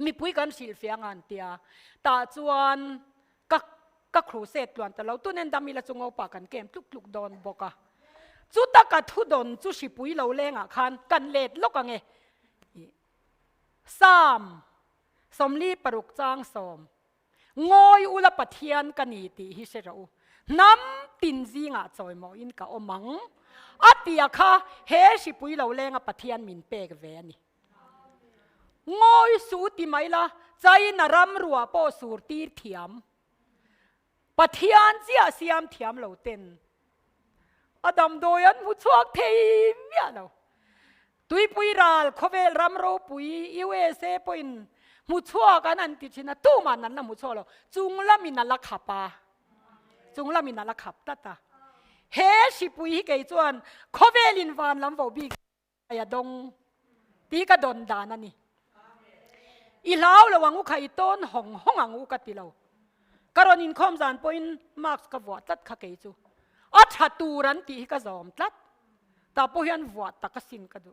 มีปุ้ยกันสิลเฟียงานเตียตาจวนก็ครูเซตล้วนแต่เราตัวนั้นดามิละจงเอาปากกันเกมทุกโดนบอกอะจุดตะกัดทุดนจุสิปุยเราเล่งอ่ะคันกันเลดลกอะไงสมลีปรุกจางสมงอยอุลปะเทียนกันนีตีฮิเชราน้ำตินซีงะจอยมออินกะอมังอัติยาค่ะเฮสิปุยเราเล่งอะปะเทียนมินเปกเวนี่งอยสูติไม่ละใจนรำรัวโปสูรตีเทียมปะเทียนเสียเสียมเทียมเหล่าเต้น อดัมโดยันมุชวกเทียมเนี่ยเราตุยปุยรัลขเวลรำโรปุยUSAปุยมุชวกันอันติชินะตู้มันนั้นละมุชวเราจุงละมินัลละขับปะจุงละมินัลละขับตัดตาเฮชิปุยเกยจวนขเวลินวันลำโวบีอย่าดงตีกระดนดานันนี่อีลาวระวังอุคายต้นห้องอังอุกติเรากรณีคอมจานปุยมาร์กกับวัดตัดขเกยจูอัฐตูรันตีกระจอมตัดแต่ปุยันวัดตะกสินกระดู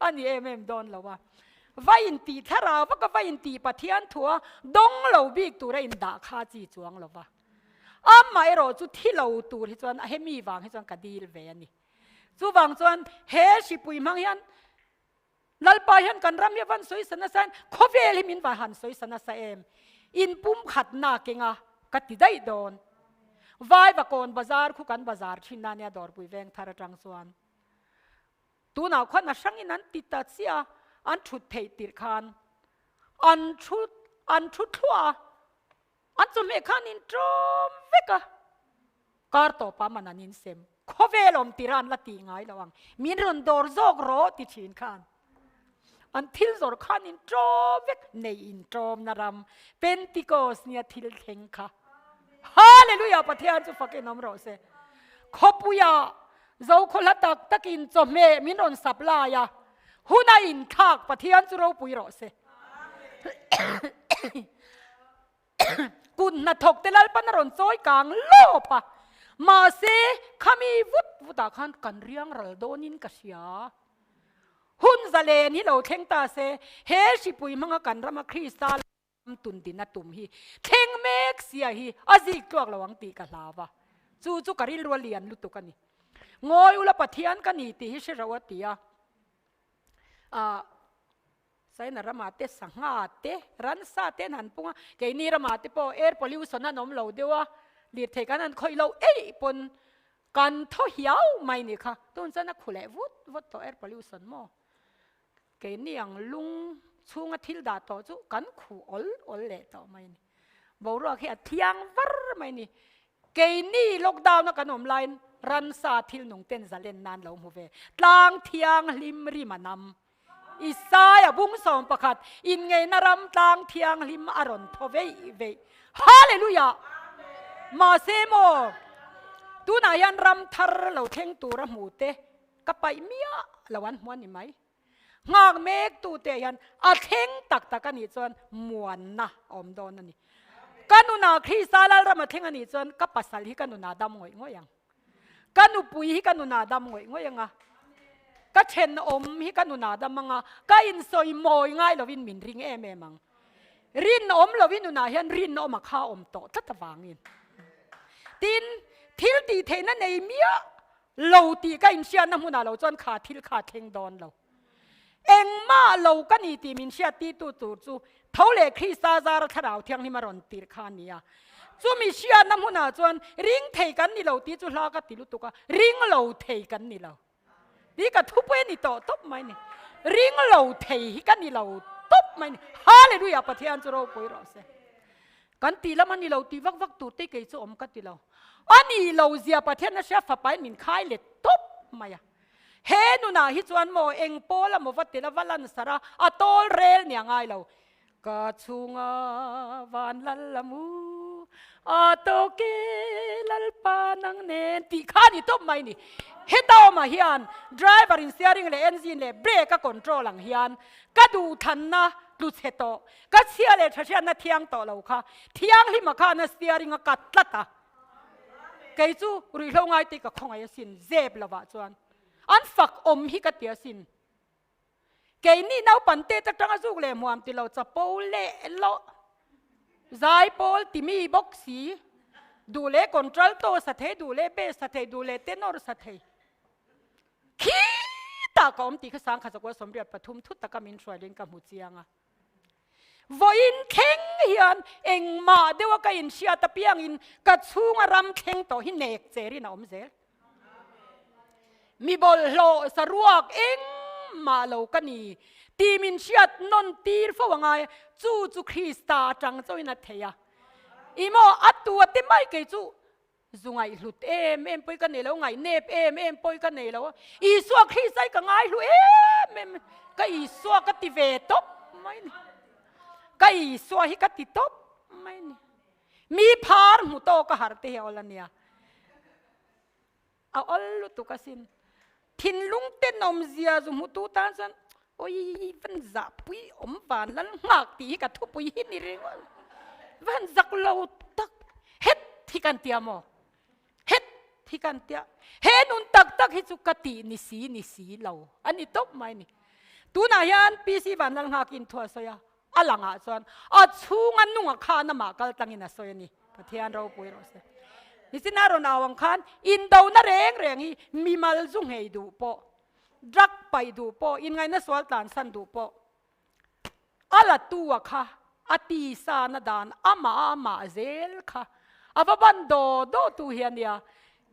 อันนี้โดนแล้วว่าวัยตีถ้าเราก็วัยตีปะเทียนทัวดงเราบีกตัวเรนด่าข้าจีจวงแล้วว่าไม่รู้จุดที่เราตัวที่จวนให้มีวางให้จวนกระดีเวนี่จู่วางจวนเฮชิปุยมังยันลัลปายันกันรำยาวันสวยสนะสันขเวลิมินวาหันสวยสนะเสมอินปุ่มขัดนาเกงะกติได้โดนวายบกอนบาซาร์คุกันบาซาร์ชินนานียดอร์ปุยเวงทาระจังสวนตัวน่าคนน่ะช่างอินันติดตัดเสียอันชุดเทติร์คานอันชุดทัวอันจะไม่ขันอินทรมเวกะการต่อปามันนินเซมขเวลอมติรันละตีง่ายระวังมีเรื่องดอร์ซอกรอติชินขันอันทิลซอร์ขันอินทรมเวกในอินทรมนารำเป็นติโกสเนี่ยทิลเทงค่ะฮาเลลูยาปะเทียนจุฟักเอนอมโรเซขบุยาเจ้าคนละตักอินจอมเมมินอนสับลายาหุนาอินขากปะเทียนจุโรปุยโรเซกุนนัทกเตลัลปนรอนซอยกลางโลปะมาเซขมีวุดาขันกันเรียงรัลโดนินกษยาหุนซาเลนี่เราเทงตาเซเฮชิปุยมังกันรำคริสตาลตุนดินตุมฮีเทงเมกเสียฮีอาซิกตัวระวังตีกันลาวะจู่กริลรัวเลียนลุตุกันนี่งอยอุลปะเทียนกันนี่ตีฮิเชราวตียใส่นรมาเตสังหาเตรันซาเตนันปุ่งเกนี่รมาเตปอแอร์พอลิวสนันนมเหลาเดียวเลียดเทกันนั้นคอยเราปนกันท้อเหี่ยวไม่นี่ค่ะต้นจะนักขุเลวุดต่อแอร์พอลิวสนมอเกนี่ยังลุงช่วงอาทิตย์ดาต่อจุกันขู่อลเล่ต่อไม่นี่บอกว่าแค่เที่ยงวัรไม่นี่เกนี่ล็อกดาวน์นักขนมไลน์รันซาทิลหนุ่งเต้นจะเล่นนานเหลาหูเวกลางเที่ยงริมริมานำอิสายบุ้งสองประคัดอินไงนารำกลางเที่ยงริมอารอนทเวฮาเลลูยามาเซโมตูนายันรำทาร์เราเท่งตัวระหูเตกับไปเมียละวันหัวนี่ไหมงากเมกตูเตยันอาเท่งตักกันนี่จนมวนนะอมโดนนั่นนี่กันนุนาคริสตาลเรามาเท่งอันนี้จนกับปัสสาวะกันนุนาดำงอยยังกันนุปุยฮิกันนุนาดำงอยยังอ่ะก็เช่นอมฮิกันนุนาดำมังอ่ะก็อินซอยมอยง่ายเราวินมินริงมังรินอมเราวินนุนาเห็นรินอมมาข้าอมโตทัดวางินตินทิลตีเทนันในเมียเราตีก็อินเชียนน้ำหุนาเราจนขาทิลขาเทงดอนเราเอ็งมาเราก็นี่ตีมินเชียตีตูจูเท่าเล็กคริสตาจาร์ทราวเทียงนี่มารอนตีร์ขานี่จูมิเชียน้ำหุนาจนริงเทกันนี่เราตีจูลากติลุตุกะริงเราเทกันนี่เราดีกับทุบเวนี่ต่อตบไหมนี่ริงเราเทกันนี่เราตบไหมนี่ฮาเลลูยาปะเทียนจูโรปุยโรเซกันตีแล้วมันนี่เราตีวักตูตีเกยจูอมกันตีเราอันนี้เราเสียประเทศนั้นเชฟไปมินขายเล็ดตบมา呀เฮนุนาฮิจวนโมเองโปละโมวัดติละวัลันสระอัตอลเรลเนี่ยง่ายเรากะชุงวันลัลละมูอัตโอเกลัลปานังเนติขานี่ตบไม่นี่เฮตเอามาเฮียนไดรเวอร์อินเซียริงเลยเอนจินเลยเบรกก็คอนโทรลหลังเฮียนก็ดูทันนะดูเสตโตก็เสียเลยเชียนนะเที่ยงต่อเราค่ะเที่ยงที่มาค่ะนะเสียริงกัดละตาเกยจูรุยลงไงติกับของไอ้สินเจ็บละวะจวนอันฝักอมฮิกเตียสินเกยนี่น้าปันเตะจังจูกเลยมัวมติเราจะโปเล่โลใจโปลติมีบ็อกซีดูเล่คอนโทรลโตสัตย์ดูเล่เบสสัตย์ดูเล่เทนอร์สัตย์ขี้ตากอมติขสังขจักว่าสมเด็จปฐุมทุตตะกามินช่วยเลี้ยงกับหูเจียงวินเข่งเฮียนเอ็งมาเดี๋ยวก็อินเชียตะเปียงอินกัดชูงรำเข่งต่อหินเนกเจรินาอมเซลมีบอลโลสรวกเอ็งมาโลกันนี่ตีมินเชียตนนตีร์ฟังไงจูคริสตาจังโจยนัทเทียอีโมอัตตัวเต็มไม่เกจู dù ngày lụt em bơi cái này lâu ngày nếp em bơi cái này lâu ý xua khi say cả ngày lụt em cái ý xua cái tì về tốt mấy nè cái ý xua hi cái tì tốt mấy nè mi phar mu to cái hạt tê ở lần nè ở lụt tu cái xin thiên lung tên nom zia dù mu tu tan san ôi vẫn giặc bui vàn lăn ngạc tí cả thu bui hết đi rồi vẫn giặc lâu tắc hết thì cần tiêm mò hết thì cần tiêm hết nun tắc hết chụp cái tí nì xí lâu anh ấy tốt mai nè tu na yan pc vàn lăn ngạc in thua soi à lăng à son à chung anh nung khăn na mà cái tăng in à soi nè cái thiên rau bui rồi soi nì xin na rồi nào ang khăn in đâu na reng hi mi mal dung hay đủ po drugไปดูปออินไงนะสวลตานสันดูปออะไรตัวค่ะอตีสานดานอามาเซลค่ะอาบันโดตัวเฮียเนี่ย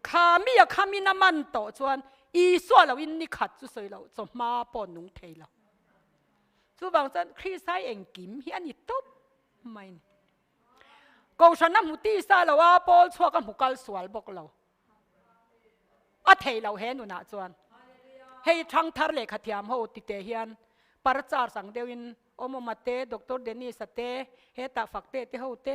ขามีอะขามีน้ำมันโตจวนอีส่วนเราอินนี่ขัดจุสวยเราจะมาปอนุ่งเทเราจู่บางจันคริสไซเองกิมเฮียนี่ตุ๊บไม่กูฉันน้ำมุตีสาเราว่าปอลชัวกันหุกัลสวลบอกเราอะเทเราเห็นหนูนะจวนให้ทั้งทาร์เลขัดยามเขาติเตหินปาร์จาร์สังเดวินอมมาเตดรเดนิสเตเฮตาฟักเตเขาเต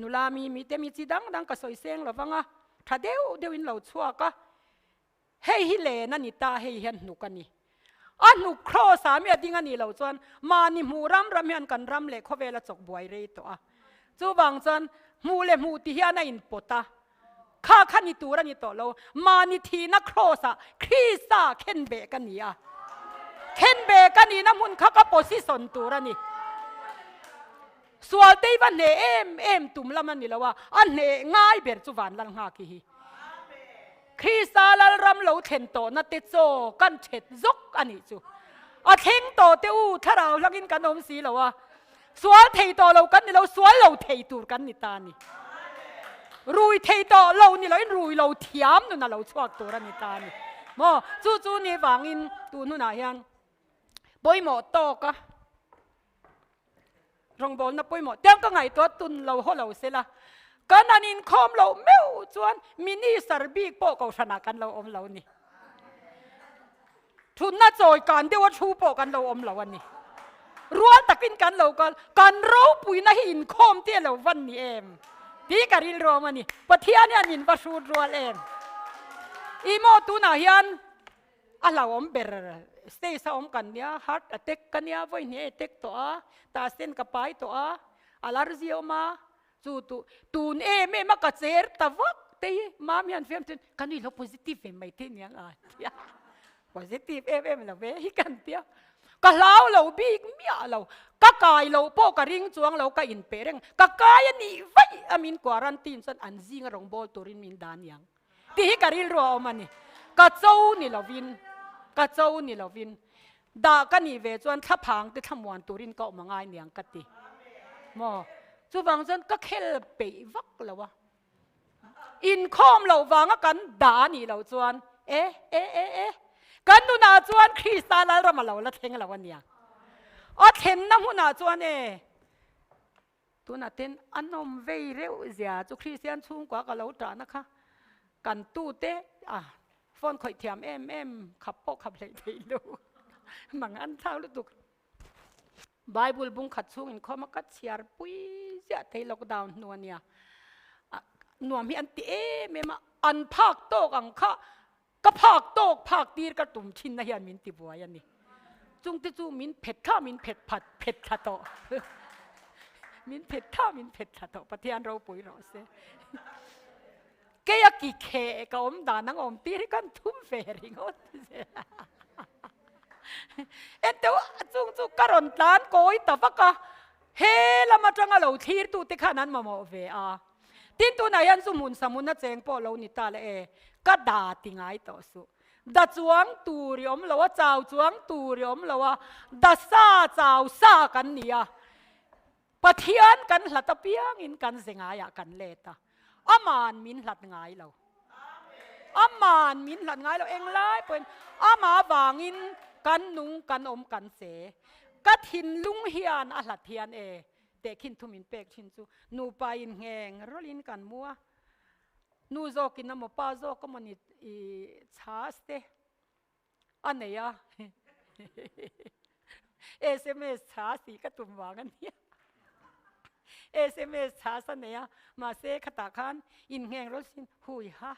นุลามีเตมีจีดังก็สวยเสียงหรอฟังอ่ะถ้าเดวินเราชัวก็ให้ฮิเลนันนิตาให้เห็นหนุกันนี่อันหนุครอสามีดิ้งอันนี้เราจวนมานิมูรำเฮียนกันรำเล็กเขาเวลาจกบวยเรยตัวจู่บางจวนมูเลมูติเฮียนอินปตาข้าขันตัวนี่ตัวเรามานิทีนักโครสะคริสตาเข็นเบกันนี่อ่ะเข็นเบกันนี่น้ำมันข้าก็โพสิสันตัวนี่ส่วนที่วันเอ็มตุ่มละมันนี่แล้วว่าอันเน่ง่ายเบิดจุวันลังหากีคริสตาลรำเราเข็นโตนัดติดโซกันเช็ดซกอันนี้จูอัดเข็งโตเตี้ยวถ้าเราลักินกันนมสีแล้วว่าส่วนที่โตเรากันนี่เราส่วนเราที่ตัวกันนี่ตานี่รุยเทต่อเรานี่เราอินรุยเราเทียมนู่นน่ะเราชวกตัวรันนี่ตานี่มอจู่นี่วางอินตัวนู่นน่ะยันปอยหมอโตกะรองบอลน่ะปอยหมอเตี้ยก็ไงตัวตุนเราหัวเราเสียละกันนั่นอินคอมเราเม้วจวนมินิสารบีกโปกเอาชนะกันเราอมเรานี่ทุนน่ะจอยกันเดี๋ยวว่าชูโปกันเราอมเราวันนี้รัวตะกินกันเรากันเราปุยน่ะอินคอมเตี้ยเราวันนี้เองที่การิลรวมนี่ปะเทียนเนี่ยนินประสูดรัวเองอีโมตูน่าเฮียนอะไรอมเบอร์สเตย์สอมกันเนี่ยฮาร์ดเต็กกันเนี่ยไว้เนี่ยเต็กตัวตาเส้นกับไปตัวอาลาร์ซิโอมาจู่ตูนเมมากระเจิดตะวักเตยมามีอันเฟียมจนกันนี่เราโพซิทีฟไม่เที่ยงอ่ะโพซิทีฟเราเว้ยกันเดียวก็เราบีกเมียเราก็กายเราโปกระริงจวงเราก็อินเปร่งก็กายนี่ไว้อามินกวารันตีนสันอันซิงรองโบตัวรินมินดานยังที่กระริลรัวมันนี่ก็เจ้านี่เราวินด่ากันนี่เวจวนถ้าพังที่ทำวันตัวรินก็มาง่ายเนี่ยกันตีมอจู่บางสันก็เคลเปย์วักแล้ววะอินคอมเราวางกันด่านี่เราจวนเอ๊ะกันดูน่าจวนคริสตาลเรามาเราละเทงเราวันนี้อ๋อเทนน้ำหัวน่าจวนตัวน่าเทนอันนมเวเร็วเสียจุคริสเตียนชุ่มกว่ากับเราจ้านะคะกันตู้เตะฟอนข่อยเทียมเอ็มขับโปขับเลยทีดูมังอันเท่าลูกตุกไบเบิลบุ้งขัดชุ่มอินข้อมากัดเชียร์ปุ้ยเสียเทล็อกดาวน์นัวเนี่ยนัวมีอันเตะเมมาอันภาคโตกังค่ะก็ภาคโตกภาคตีกระตุ่มชินนะยันมินติบัวยันนี่จุงที่จูมินเผ็ดข้ามินเผ็ดผัดเผ็ดชะโตมินเผ็ดข้ามินเผ็ดชะโตปะเทียนเราปุ๋ยเราเสแกอยากกี่เคก็อมด่านังอมตีให้กันทุ่มเฟริงอดเสียเดี๋ยวจุงกระรอนตานโกยแต่ปะกะเฮละมาจังเราทีร์ตูติขานั้นมาโมเวตินตัวไหนยันสมุนน่ะเจงปอเรานิตาเลก็ด่าติงไอต่อสู้ดัดจวงตูริอมเราว่าเจ้าจวงตูริอมเราว่าดัดซาเจ้าซากันเนี่ยปะเทียนกันหลัดตะเปียงอินกันเสงายกันเลตาอามานมินหลัดงายเราอามานมินหลัดงายเราเองไล่เป็นอามาบางอินกันนุงกันอมกันเสก็ทินลุงเฮียนหลัดเทียนแต่ขินทุมินเป็กชินจูนูไปอินแหงรลินกันมัว นูโจกินน้ำมันป้าโจก็มันชาสเตอันไหนอะ SMS ชาสีก็ตุ่มวากันเนี่ย SMS ชาสันเนี่ยมาเสกขตาคันอินแหงรถสินหุยฮะ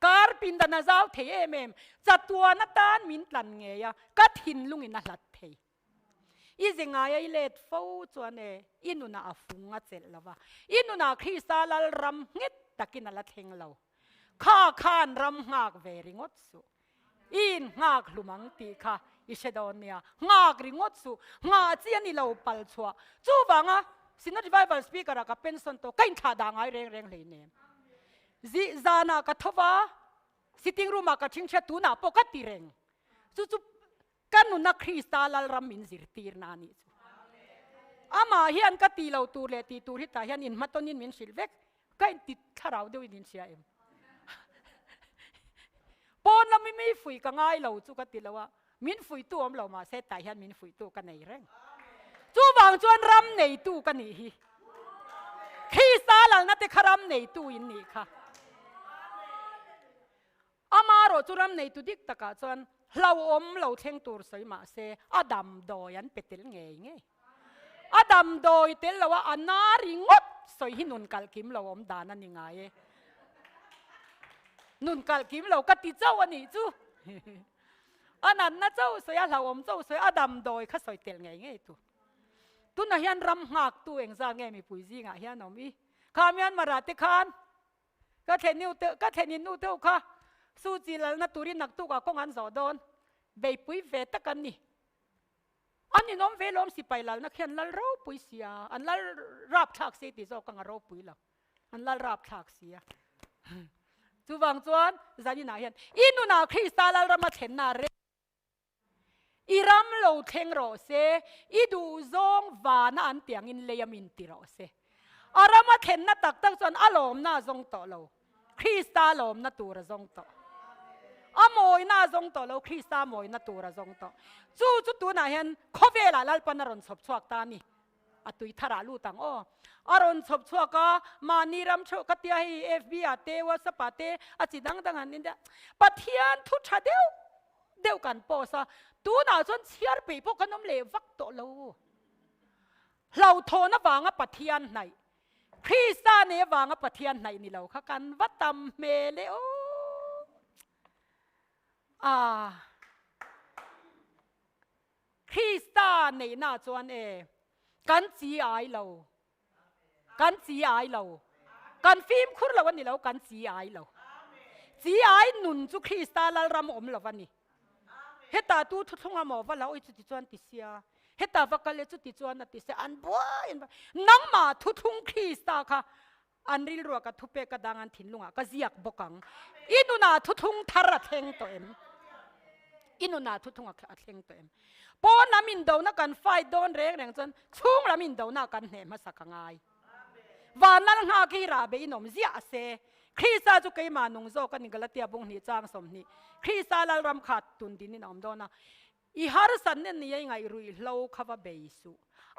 การปินดานาเจ้าเทเมมจัดตัวนัตานมินตันเงียก็ทินลุงอินนัดเทอีสิงายเลดฟูจวนเออินุนาฟุงอัเจลละวะอินุนาคริสตาลรำเง็ดตะกินนัลเทงเราข้าขานรำหากเวริงอดสุอินหากลุมังตีค่ะอิเชดอนเนียหากริงอดสุหาเจียนี่เราปัลชัวจูบังอ่ะสินัดไวบัลสปีกระกับเป็นส่วนตัวกินขาดางไอเร่งเร่งเลยเนี่ยจีจานากัทว่าสิติงรูมากัชิงเชตูนาปกติเร่งจูกันนุนักคริสตาลรามินซิรตีร์นานิอามาเฮียนกัตีเราตูเลตีตูริตาเฮียนอินมาตอนินมินสิลเวกกันติดทาราวเดวินินเชียเอ็มปอนเราไม่ฟุยกัง่ายเราจูกัติเราว่ามินฟุยตัวเรามาเซตตาเฮียนมินฟุยตัวกันไหนเร่งจูบางจวนรำในตู้กันนี่ฮีคริสตาลนัดเตคารำในตู้อินนี่ค่ะอามาโรจูรำในตู้ดิกตะกาจวนเราเราเทงตัวสวยมาเซอดัมโดยันเป็ดเตลเงยอดัมโดยเตลว่าอนาริงดสวยหินุนกัลกิมเราดานันยังไงนุนกัลกิมเรากติเจ้าวันนี้จูอันนั้นนะเจ้าสวยเราเจ้าสวยอดัมโดยข้าสวยเตลเงยตุนเฮียนรำหักตัวเองซาเงยมีปุยซีงะเฮียนอมีข้ามีอันมาราติคานก็เทนิวเตก็เทนินูเตค่ะสู้จีลนัตุรินักตุกะกงอันสอดอนเบยปุยเวตกันนี่อันนี้น้องเวลอมสิไปลนักเขียนลเราปุยเสียอันลราบฉากเสียติโซกังเราปุยละอันลราบฉากเสียจูวังจวนจานี่นาเฮียนอินุนาคริสตาลรามาเทนนาเรอีรำโลเทงโรเซอีดูซงวานาอันเตียงอินเลยมินติโรเซอารามาเทนนาตักตักจวนอารมณ์น่าซงโตโลคริสตาลมนาตัวซงโตอโมยน่าซงโตโลคริสตาโมยนาตัวซงโตจู่ตัวน่าเห็นข้อเวลาลัลปนารอนศพชวกตานี่อตุยทาราลูตังโออารอนศพชวกก็มานีรำโชกติยาฮีเอฟบีอาเตวสปาเตอจิดังดังอันนี้เดปะเทียนทุชาเดียวกันโปซาตัวน่าจนเชียร์ปีพวกขนมเหลววักโตเราโทนะวางปะเทียนไหนคริสตาเนวางปะเทียนไหนนี่เราค่ะกันวัดตำเมเลโอคริสตาเนน่าจวนกันจีไอเรากันจีไอเรากันฟิล์มคุณเราวันนี้เรากันจีไอเราจีไอหนุนจุคริสตาลรำอมเราวันนี้เฮตาตูทุกงามว่าเราจุดที่จวนติเสียเฮตาวักเลจุดที่จวนติเสียอันบัวนังมาทุกคริสตาค่ะอันริลรัวกับทุเปกดังอันถิ่นลุงก็เสียกบกังอินุนาทุกทาระเทงตัวเอ็มอินุนาทุกทาระเทงตัวเอ็มปอนามินดาวนักการไฟโดนเร่งแรงจนช่วงนามินดาวนักการเหมาสักง่ายวานนั้นหากีราเบอินอมเสียเสคริสตาจุกยมานุงโซกันนิกลเตียบุงนี่จางสมนี่คริสตาลรำขาดตุนดินนี่น้อมโดนะอีฮาร์สันเนี่ยนี่ยังไงรุยเล่าข้าเบสุ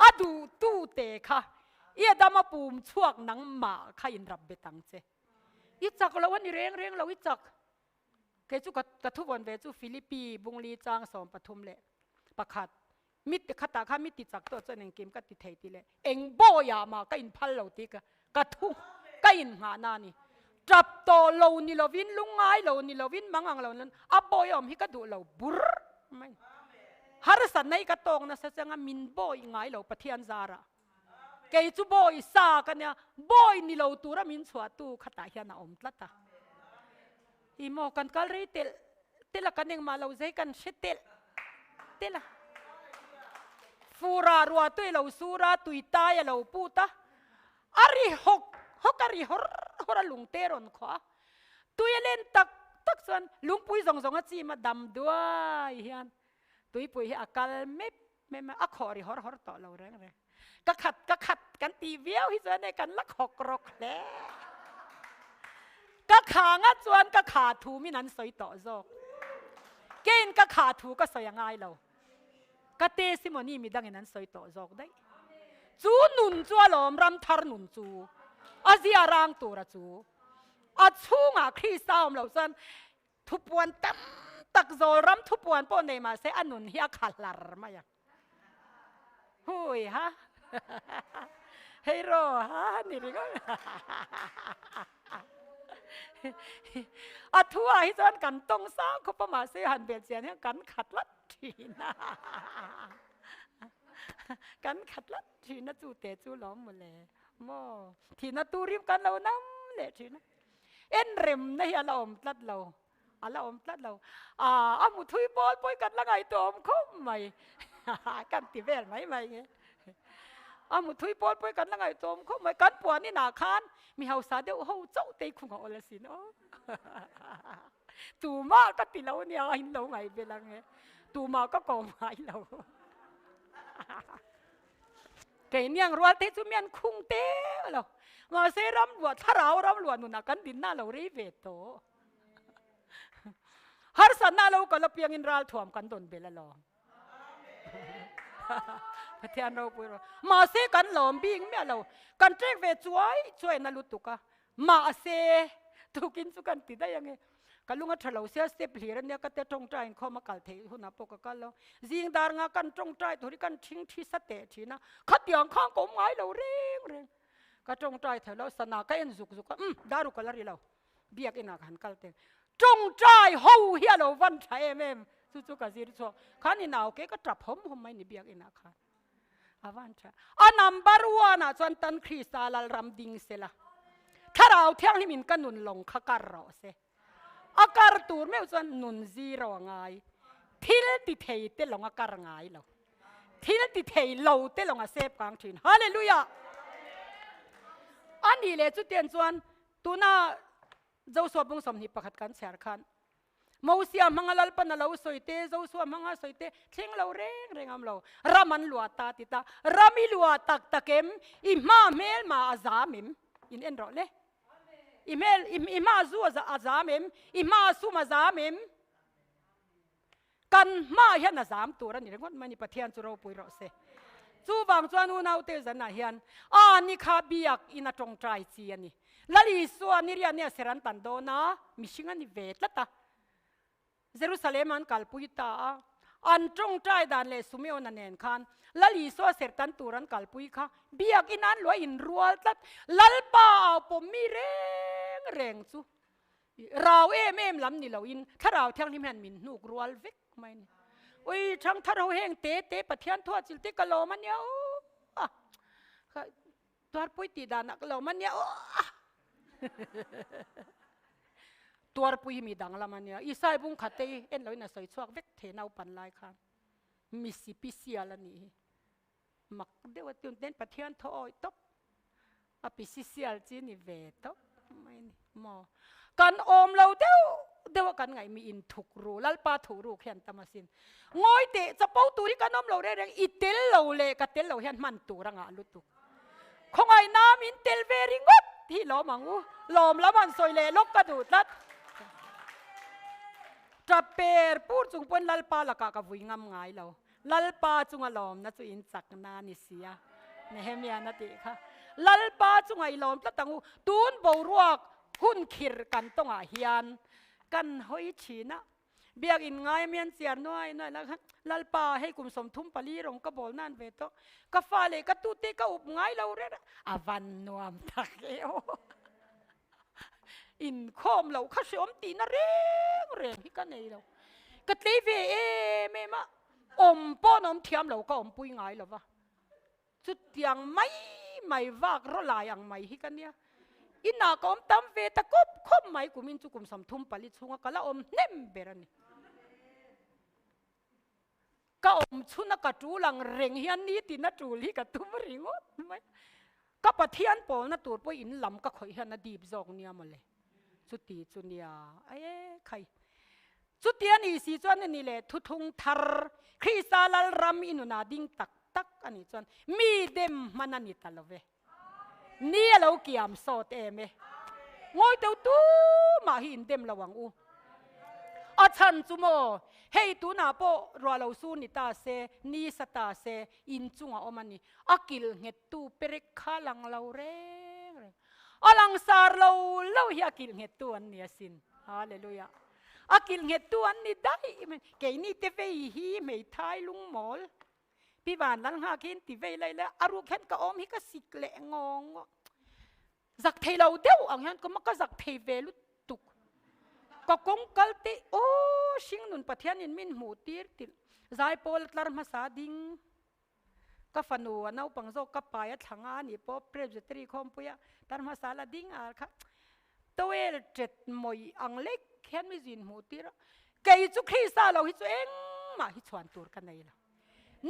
อะดูตูเตค่ะอีดามาปูมช่วงนังหมาข้าอินรับเบตังเจอีจักเราวันนี้เร่งเราอีจักเกจุกระทุวันเวจุฟิลิปปีบุงลีจางสมปฐุมเละประคัดมิตรขตาข้ามิตรจักตัวเจนเองกิมกัดติเทติเละเองโบยามาก็อินพัลเราติกระทุก็อินหานานี่จับโตเรานี่เราวินลุงไงเรานี่เราวินมังอังเรานั้นอับบอยอมฮิกดูเราบุรไม่ฮาร์สันในกระตงนะเสียงมินบอยไงเราปะเทียนซาระเกยจูบอยซากันเนี่ยบอยนี่เราตัวมินสวดตัวขตาเฮียนาอมตละตาอีโมกันกัลรีเตลกันเองมาเราใจกันเชเตละฟูรารัวตัวเราสูราตุยตายเราปูตาอาริฮกอาริฮอร์ลุงเตรอนขวาตัวเล่นตักส่วนลุงปุยส่งจีมาดำด้วยเฮียนตัวปุยอาการไม่มาขอริฮอร์ต่อเราแรงเลยก็ขัดกันตีเวียวที่ส่วนในกันลักหกรกแล้ก็ขางัดส่วนก็ขาถูมินันสอยต่อโจกเกณฑ์ก็ขาถูก็สอยง่ายเราก็เตสิมอนี่มีดังนั้นสอยต่อโจกได้จูหนุนจัวหลอมรำทาร์หนุนจูอาเซียรางตัวจู อัดชูงครีสาวเราสันทุบวันตั้มตักโจรำทุบวันปนในมาเสอนุนเฮียขัดลาร์มาอย่างหุยฮะเฮ้ยรอฮะนี่ริก็อัดทัวให้จนกันตรงซ้ำเขาประมาณเสียหันเบียดเสียนให้กันขัดลัดทีนะกันขัดลัดทีนะจูเตะจูล้อมหมดเลยโม่ทีนะตูริบกันเราน้ำเลยทีนะเอ็นเร็มนะเฮียเราอมตัดเราเราอมตัดเรามุทุยบอลปอยกันละไงตัวอมคุ้มไหมกันตีเวลไหมเงี้ยมุทุยบอลปอยกันละไงตัวอมคุ้มไหมกันปวดนี่หนาคานมีเฮาซาเดียวเฮาเจ้าเตะคุ้งเอาละสิเนาะตูมาก็ตีเราเนี่ยไอ้เราไงเวลาเงี้ยตูมาก็กองไม้เราเกี่ยนี่ยงรัวเตะจุเมียนคุ้งเตะเรามาเสรำรัวถ้าเรารำรัวนุนักกันดินหน้าเรารีเวทโตฮาร์สันน่าเราก็เราเพียงอินรัลถ่วมกันโดนเบลล์ลองพระเทียนเราพูดมาเสกันหลอมบิงเมียเรากันเจ๊กเวช่วยนั่นลุตุกะมาเสทุกินสุกันติดได้ยังไงกันลุงก็เฉลาเสียสเตปเหรียญเนี่ยก็จะจงใจเขามากัลเทหุนปกกันแล้วจิงดารงากันจงใจตัวที่กันทิ้งที่สเตทีนะขัดอย่างข้างกงไม้เราเร่งก็จงใจเถอะเราสนาก็เอ็นสุกก็ดารุกันละรีเราเบียกอินาขันกัลเทจงใจเฮาเฮียเราวันใช้เอ็มสุกสิริชัวขันนี่หนาวเก๋ก็จับผมไม่นี่เบียกอินาขันวันใช้นัมเบอร์วันจนตันคริสตาลรำดิงเสละถ้าเราเที่ยงนี่มินกันนุนลงขการเราเสอาการตูร์ไม่ส่วนนุนซีเราไงที่เล่นติเทยเตลงอาการไงเราที่เล่นติเทยเราเตลงอาเซฟกลางถิ่นฮาเลลูยาอันนี้เลยจุดเตียนส่วนตัวน่าเจ้าสวบงสมนิปขัดกันเสียขันมูเสียมังลัลปนเราสวยเตเจ้าสวบมังสวยเตเชิงเราเร่งอำเรารามันลัวตาติตารามิลัวตักตะเข็มอิมาเมลมาอาซามิมอินเอ็นรอเลยอิเมลอิมาซูอาซามิมอิมาซูมาซามิมกันมาเห็นอาซามตัวนี่เรื่องมันนี่ประเทศจุเราปุยรอเสจูบางจวนอุณาอุเตจันนาเฮียนนี่ข้าเบียกอินาจงใจเสียนี่แล้วอีส่วนนี่เรียนเนี่ยเสรันตันโดนะมิชิงันนี่เวทละตาเยรูซาเล็มอันกัลปุยตาอันจงใจด่านเลสุเมอนันเนนคันแล้วอีส่วนเสรันตูรันกัลปุยค่ะเบียกอินันลอยอินรัวตัดลัลป่าผมมีเร่งจูเราเอ็มลำนี่เราอินถ้าเราเที่ยงที่มันมินนูกรัวเวกไม่เนี่ยอุ้ยช่างถ้าเราเฮงเตะปะเทียนทั่วจิลติกะโลมันเนี่ยตัวปุยตีดานักโลมันเนี่ยตัวปุยมีดังละมันเนี่ยอีสายบุ้งขัดเตยเอ็นเราเนี่ยใส่ชวกเวกเทนเอาปันลายค่ะมิสิปิเซียละนี่มักเดี๋ยวตื่นเต้นปะเทียนทอยตบอภิสิเซียลจีนี่เวทบไม่นี่มอกันอมเราเดี๋ยวกันไงมีอินทุกรูลัลปาถูรูเขียนตามาสินงอยเตะจะเป้าตูที่กันอมเราได้อีเตลเราเละกับเตลเราเห็นมันตูรังอาลุตุคงไอ้น้ำอินเตลเวริงดที่ล้อมังอูล้อมแล้วมันสวยเละลกกระดูดลัดจะเปิดพูดจุงปนลัลปาละกะกับวิ่งงามไงเราลัลปาจุงอลอมนะจุอินจักนานิเสียเนเฮมียนาติค่ะลัลปาจุงไอ้ล้อมแล้วตังอูตูนบรวกหุ่นขิรกันต้องอาเฮียนกันหอยชีนะเบียกอินง่ายเมียนเสียน้อยแล้วครับลัลปาให้กุมสมทุมปลีรงกบอลนั่นเวทกฟ้าเลยกตูเตกอุบง่ายเราเร่อวันนวมตะเกียวอินคอมเราข้าชมตีน่าเร่งที่กันเลยเรากตีเวเมมาอมป้อนอมเทียมเราก็อมปุยง่ายเราวะจุดยังไม่วากรลายอย่างไม่ที่กันเนี่ยอินาก็อมตามเวตะกบคบไม่กุมินจุกุมสมทุมปลิชุงก็ละอมเน่มเบรันก็อมชุนกระจูหลังเร่งเฮียนนี้ตินัจูลีกระตุ้มริงดไหมก็ปะเทียนปอลนัตัวปอินลำก็ข่อยเฮียนดีบจองเนี่ยมาเลยสุดที่จุนยาใครสุดที่นี่สิจวนนี่แหละทุทุงทาร์คริสตาลรำอินุนาดิ้งตักอันนี้จวนมีเดมมันนันนี่ตลอดเวนี่เราเกี่ยมโซเตเมงอยเต้าตู้มาหินเต็มระวังอูอาชันจุโมเฮตุนาโปรัวเราสู้นิตาเซนี่สตาเซอินจุงอาอมันนี่อากิลเงตูเปริกขาลังเราเร่ alang sar lo hi akil nge tuan ni asin hallelujah akil nge tuan ni dai ke ni te ve hi mei thai lung mol pi van lang ha kin ti ve lai la aru khen ka om hi ka sik le ngong giặc thầy lâu đeo ang hen có mắc cái giặc thầy về lúc tục có công kal te ô sinh nun pathian in min mu tir til zai pol tlar ma sa ding ka fanu anau pangzo ka paya thanga ni po presbytery khompuya tar ma sala ding ar kha toel tret moi ang lek khen mi zin mu tir kei chu khrisa lo hi chu eng ma hi chuan tur ka nei lo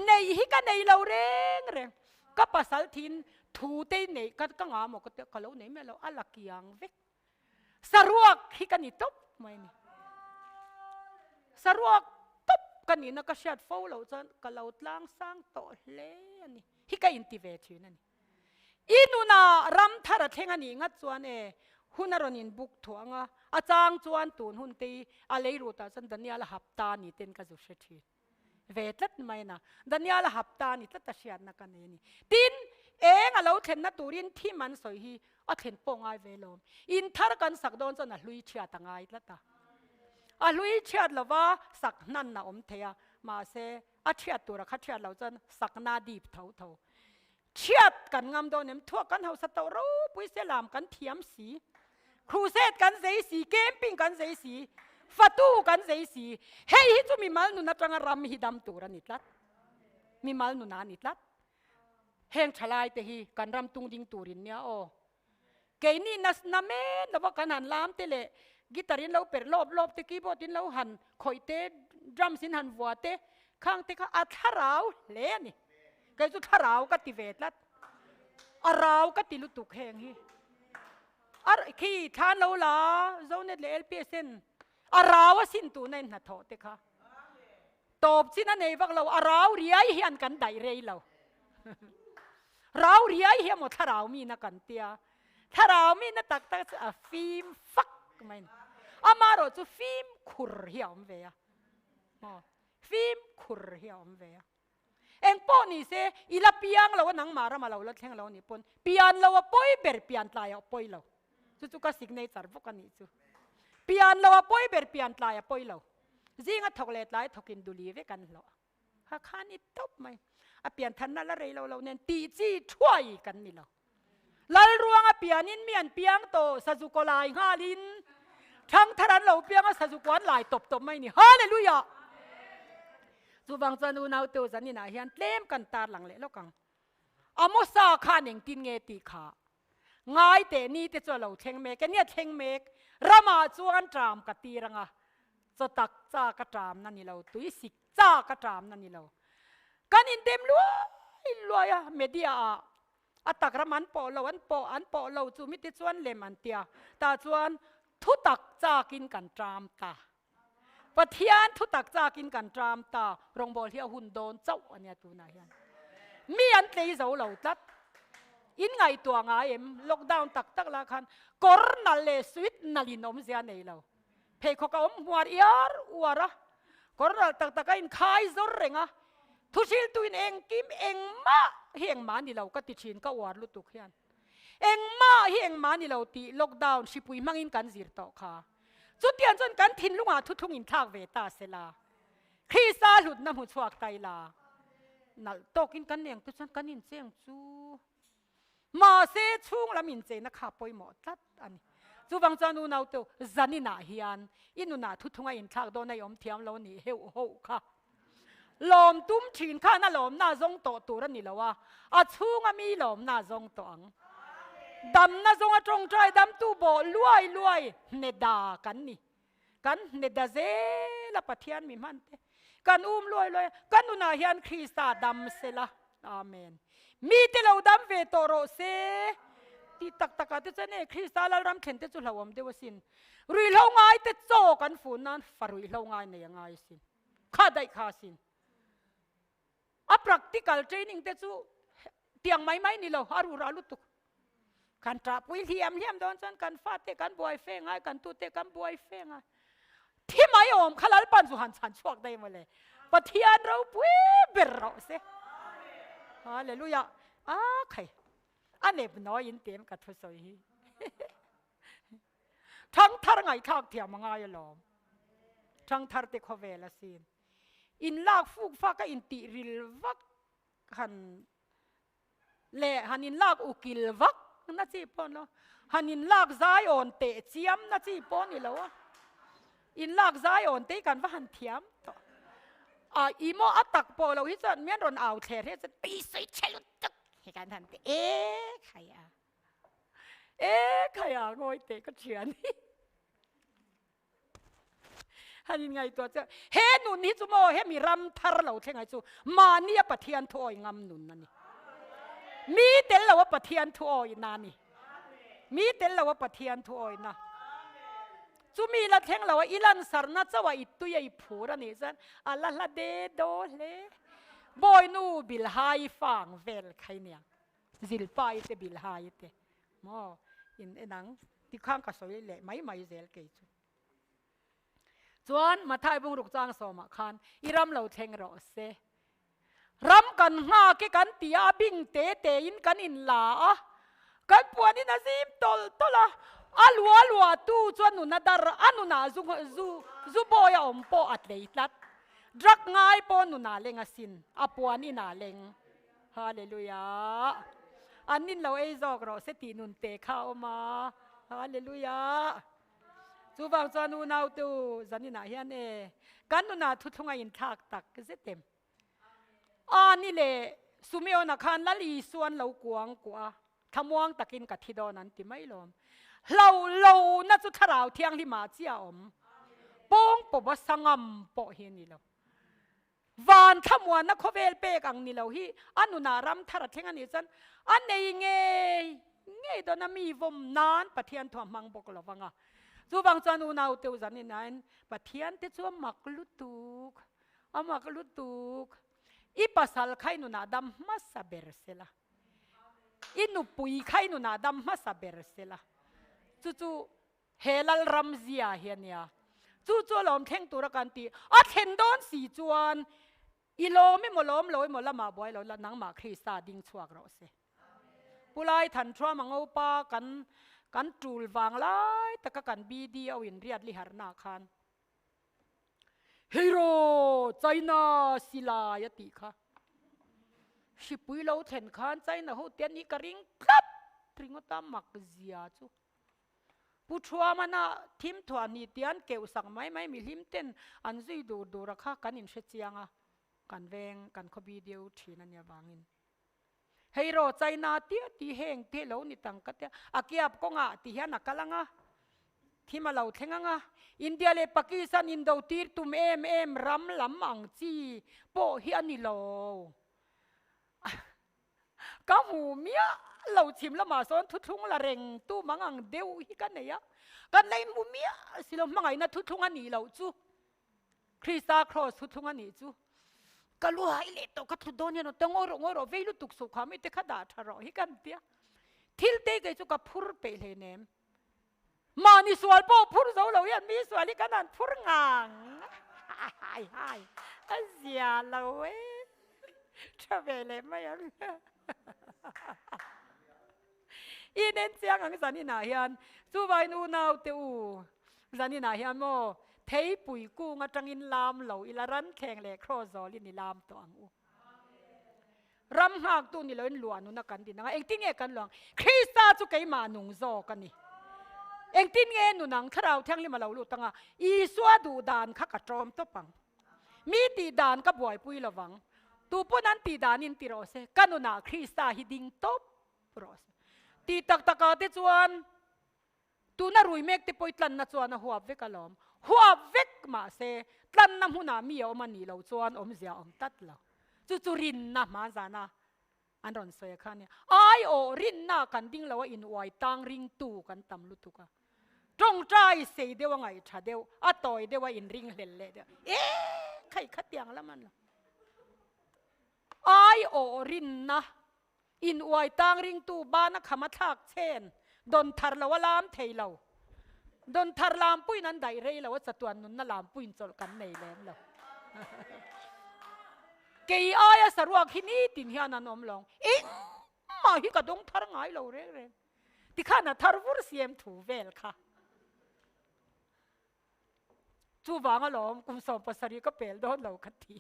nei hi ka nei lo reng reng ka pasal thin thu te nei ka nga mo ka lo nei me lo alakiang vek saruak hi ka ni top mai ni saruak top ka ni na ka shat fo lo chan ka lo tlang sang to hle ani hi ka in ti ve thin ani inuna ram thara thenga ni nga chuan e hunaron in buk thuanga achang chuan tun hun te a leiru ta chan danial hapta ni ten ka zu she thi ve tlat mai na danial hapta ni tlat ta shiat na ka ne ni tin eng alo thlen na turin thi man soi hi a thlen pongai ve lom in thar kan sak don chon a hlui thia tangai tlata a hlui thiat lova sak nan na om thea ma se a thiat tur a kha thiat lo chan sak na dip tho tho thiat kan ngam don em thua kan hau sa to ro pui se lam kan thiam si crusade kan zei si camping kan zei si fatu kan zei si hei hi chu mi mal nu na tanga ram hi dam tur ani tlat mi mal nu na ni tlat heng thalai te hi kan ram tung ding turin nia o ke ni nas na me na ba kan han lam te le gitarin lo per lob te keyboard in lo han khoite drum sin han wa te khang te kha a tharau le ni ke chu tharau ka ti vet lat arau ka ti lu tuk heng hi ar khi than lo la zone le lpsn arau sin tu nen na tho te kha top sin a nei vak lo arau riai hian kan dai rei lo rau riai hi mo tharau mi na kan tia tharau mi na tak tak a film fak mai amaro chu film khur hiam ve a film khur hiam ve a eng po ni se ila piang lo nang mara ma lo la thleng lo ni pon pian lo a poi ber pian tla ya poi lo chu ka signature vok ani chu pian lo a poi ber pian tla ya poi lo zinga thoklet lai thokin duli ve kan lo ha khani top mai a pian than na la rei lo nen ti chi thuai kan ni lo lal ruang a pianin mian piang to saju ko lai ngalin thang tharan lo piang a saju kwan lai top mai ni hallelujah chu bang chanu nau to zani na hian tlem kan tar lang le lo kang amosa kha ning tin nge ti kha ngai te ni te cho lo theng me ke nia theng me rama chuan tram ka ti ranga cho tak cha ka tram na ni lo tui sik cha ka tram na ni lo kan in dem luai a media atak raman po lo an po lo chu mi ti chuan lem an tia ta chuan thu tak cha kin kan tram ta pathian thu tak cha kin kan tram ta rong bol hia hun don chau ania tu na hian mi an tlei zo lo tat in ngai tua nga em lockdown tak la khan corona le suit nalinom zia nei lo phe kho ka om muar yar uara corona tak in khai zor renga thusil tuin eng kim eng ma hieng ma ni lo ka ti thin ka war lu tu khian eng ma hieng ma ni lo ti lockdown sipui mangin kan zir to kha chutian chon kan thin lunga thu thung in thak ve ta sela khisa lut na mu chuak tai la nal tokin kan neng tu chan kan in cheng chu ma se chung lamin che na kha poi mo tat ani chu bang chanu nau to zanina hian inuna thu thunga in thak do nei om thiam lo ni heu ho kha lom tum thin kha na lom na zong to tur ani lawa a chunga mi lom na zong to ang dam na zong a tong trai dam tu bo luai ne da kan ni kan ne da ze la pathian mi man te kan luai kan nu na hian khrista dam sela amen mi te lo dam ve to ro se ti tak te chane khrista la ram thlen te chu hlawam de wasin rui lo ngai te cho kan fun nan farui lo ngai ne ngai sin kha dai kha sin a practical training te chu tiang mai ni lo haru ra lu tu kan tra pui hiam don chan kan fa te kan boy fe ngai kan tu te kan boy fe ngai thi mai om khalal pan chu han chan chuak dai mole pathian ro pui ber ro se hallelujah a khai ane bno in tem ka thu soi hi ทั้งทาร์ไงทักเทียมง่ายหลอมทั้งทาร์เตคเวลสินอินลากฟูกฟ้าก็อินติริลวักหันเละหันอินลากอุกิลวักนั่นจีปอนเนาะหันอินลากใจอ่อนเตะเจียมนั่นจีปอนนี่แล้ววะอินลากใจอ่อนเตะกันว่าหันเทียมต่ออีโมอัตักปอเราฮิจันเมียนรอนเอาเทเรจันปีใส่เชลุตึกเหตุการณ์ทันเตใครใครงอยเตะก็เฉียนฮันยังไงตัวเจ้าเฮนุนฮิจุโมเฮมีรำทาร์เราเท่งไงจูมาเนี่ยปะเทียนทอยงำนุนนั่นนี่มีเต็นเราว่าปะเทียนทอยนานี่มีเต็นเราว่าปะเทียนทอยนะจูมีละเท่งเราว่าอีลันสารนัทว่าอิตุยผูระนี่จันอัลลาละเดโดเลบอยนูบิลไฮฟังเวลใครเนี่ยซิลไปเตบิลไฮเตมออินนังที่ข้างกับสวยเละไม่เซลเกจูจวนมาไทยบุงรุกจางสมาคันอีรำเราเทงรอเซรำกันหาเกกันตีอาบิงเตอินกันอินลากันปวนินาซิมตละลัวตู้จวนนุนาดาร์นุนาซูบอยอมโปอัดเลยตัดรักง่ายปนุนาเลงสินปวนินาเลงฮาเลลูยาอันนี้เราจอกรอเสตีนุนเตเข้ามาฮาเลลูยาจูบางจานูนาวตูจันนี่นาเฮียนกันนูนาทุกทงอินทักตักก็เต็มนี่เลยสุเมอนักขันละลีส่วนเรากวางกว่าทำวางตะกินกับทิดอนั้นติไม่ลมเราน่าจะทาราวเที่ยงที่มาเจียอมป้องปบสังมปอเฮียนี่เราวานทำวันนักขเวลเปกังนี่เราฮีอันนูนารำทาร์เทงอันนี้จันอันนี้เงยตอนนั้นมีวมนานปะเทียนถ่วงมังบกเราฟังจูบางจานูนาวเตวจันนี่นั่นปะเทียนเตจัวมักลุตุกมักลุตุกอีปัสสาวะไข่นูนาดำมาสเบรเซล่าอีนุปุยไข่นูนาดำมาสเบรเซล่าจู่เฮลัลรัมเซียเฮียเนี่ยจู่ลมเท่งตัวกันตีเห็นโดนสีจวนอีโลไม่หมดล้มลอยหมดละมาบ่อยแล้วละนังมาคริสตาดิ้งชัวกเราเสปุไลทันทว่ามังเอาปากันจูลวางไล่แต่ก็กันบีดีเอาอินเรียดลิหารนาคันฮีโร่ใจน่าศิลายติค่ะชิปุยเราเห็นคันใจน่าหัวเตียนอีกริงครับริงก็ตามมักเสียจูผู้ชัวมันน่ะทิมถวนีเตียนเกี่ยวสั่งไม่มีทิมเต้นอันซีดูราคากันอินเชียงกันแวงกันขบีเดียวทีนั่นเนี่ยบางอินให้รอใจนาเตียตีแห้งเทเหลานี่ตังกัดเตียอากียบก็งะตีเฮียนักกะลังที่มาเหลาเทงะอินเดียเลปากีสถานอินโดตีร์ตุมรำลำอังจีโปเฮียนี่เหลาก็หูเมียเหลาชิมละมาซ้อนทุงละเร่งตู้มังอังเดียวฮิกันเนี่ยกันในหูเมียสิลมังไงนะทุงอันนี้เหลาจูคริสตาครอสทุงอันนี้จูก็รู้ให้เล็ดตัวก็ทุดโดนเนี่ยเราต้องงอรเวลุตุกสุขไม่ได้ขดาทารอฮิกันเดียทิลเตกไอ้จุกพูดไปเลยเนมมานี่สวลโปพูดเราเรายันมีสวลิกันนั่นพูดงางเสียเราชอบเลยไม่ยังอีเน้นเสียงอังสันนี่นาฮิอันสู้ไปนูนาวเตอูสันนี่นาฮิอันโมเทยปุยกูงาจังอินลามเหลาอิลารันแข่งเล่ครอซอลินิลามตัวอังอูรำหักตัวนี่เราอินหลวนุนักกันดินะเองที่เนี่ยกันหลวงคริสตาจุกไอมาหนุ่งโซกันนี่เองที่เนี่ยนุนังถ้าเราเที่ยงลิมาเราลุตังอีสวดูดานข้ากระจอมตัวปังมีตีดานกับบ่อยปุยระวังตูปนั้นตีดานินติโรเซกันนุนาคริสตาฮิดิงตบโรเซตีตักกาเตจวนตูน่ารุยเมกติปอยตันน่ะจวนน่ะหัวเวกลอมหัวเวกมาเซตันน้ำหุนามีเอามันนี่เราจวนอมเสียอมตัดเราจู่รินนะมาจานะอันรอนเสียคันเนี่ยไอโอรินน่ะกันดิ้งเราว่าอินไวตังริงตูกันตำลุตุกะจงใจเสียเดียวไงชาเดียวต่อยเดียวว่าอินริงเล่เดียวใครขัดยังแล้วมันไอโอรินนะอินไวตังริงตูบ้านนักขมาทักเช่นดนทาร์เราว่าลามเทเราดนทาร์ลามปุ้ยนั้นได้เรยเราว่าสตวนนุนน่ะลามปุ้ยจลกันในแหลมเราเกี่ยอายสรวกที่นี่ตินเฮียนันอมลองอิงมาฮิกระดงทาร์ไงเราเร่ ที่ข้าน่ะทารวุรเสียมถูเวลค่ะจูวางอลอมกุมสอบภาษารีก็เปลโดนเราคัดที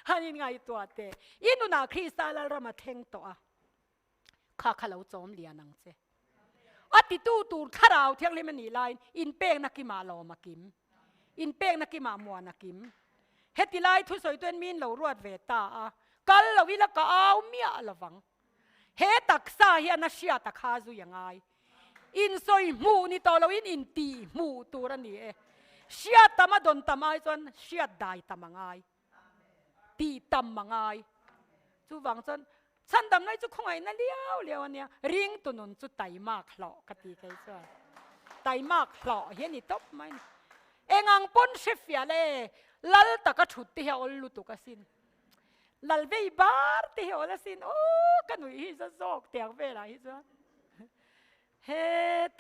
ฮันยังไงตัวเตอินุนาคริสต์ลาเรามาเทงตัวข้าขลาวจอมเลียนังเซอติตูตูข้าราวเที่ยงเลยมันนี่ไลน์อินเป้งนักกิมาลอมากิมอินเป้งนักกิมามัวนักกิมเฮติไลทุสอยตัวมินเรารวดเวตากัลลวิลกะเอาเมียละวังเฮตักซาเฮียนัชยาตะคาซุยังไงอินซอยมูนี่ตัวเราอินตีมูตัวนี่เชียตามาดนตามาจนเชียได้ตามังไงตีตามังไงจูวังจนฉันดำไงจุคงไงนั่นเลี้ยวเนี่ยริงตุนนจุไตมากหล่อกะตีไกซ้อนไตมากหล่อเฮียนี่ตบมันเอ็งอังปนเชฟยาเล่ลัลตะกะชุดที่เฮาลุตุกะสินลัลเวย์บาร์ที่เฮาละสินโอ้กันหนุ่ยฮิซะซอกเตียงเวลาฮิซะเฮ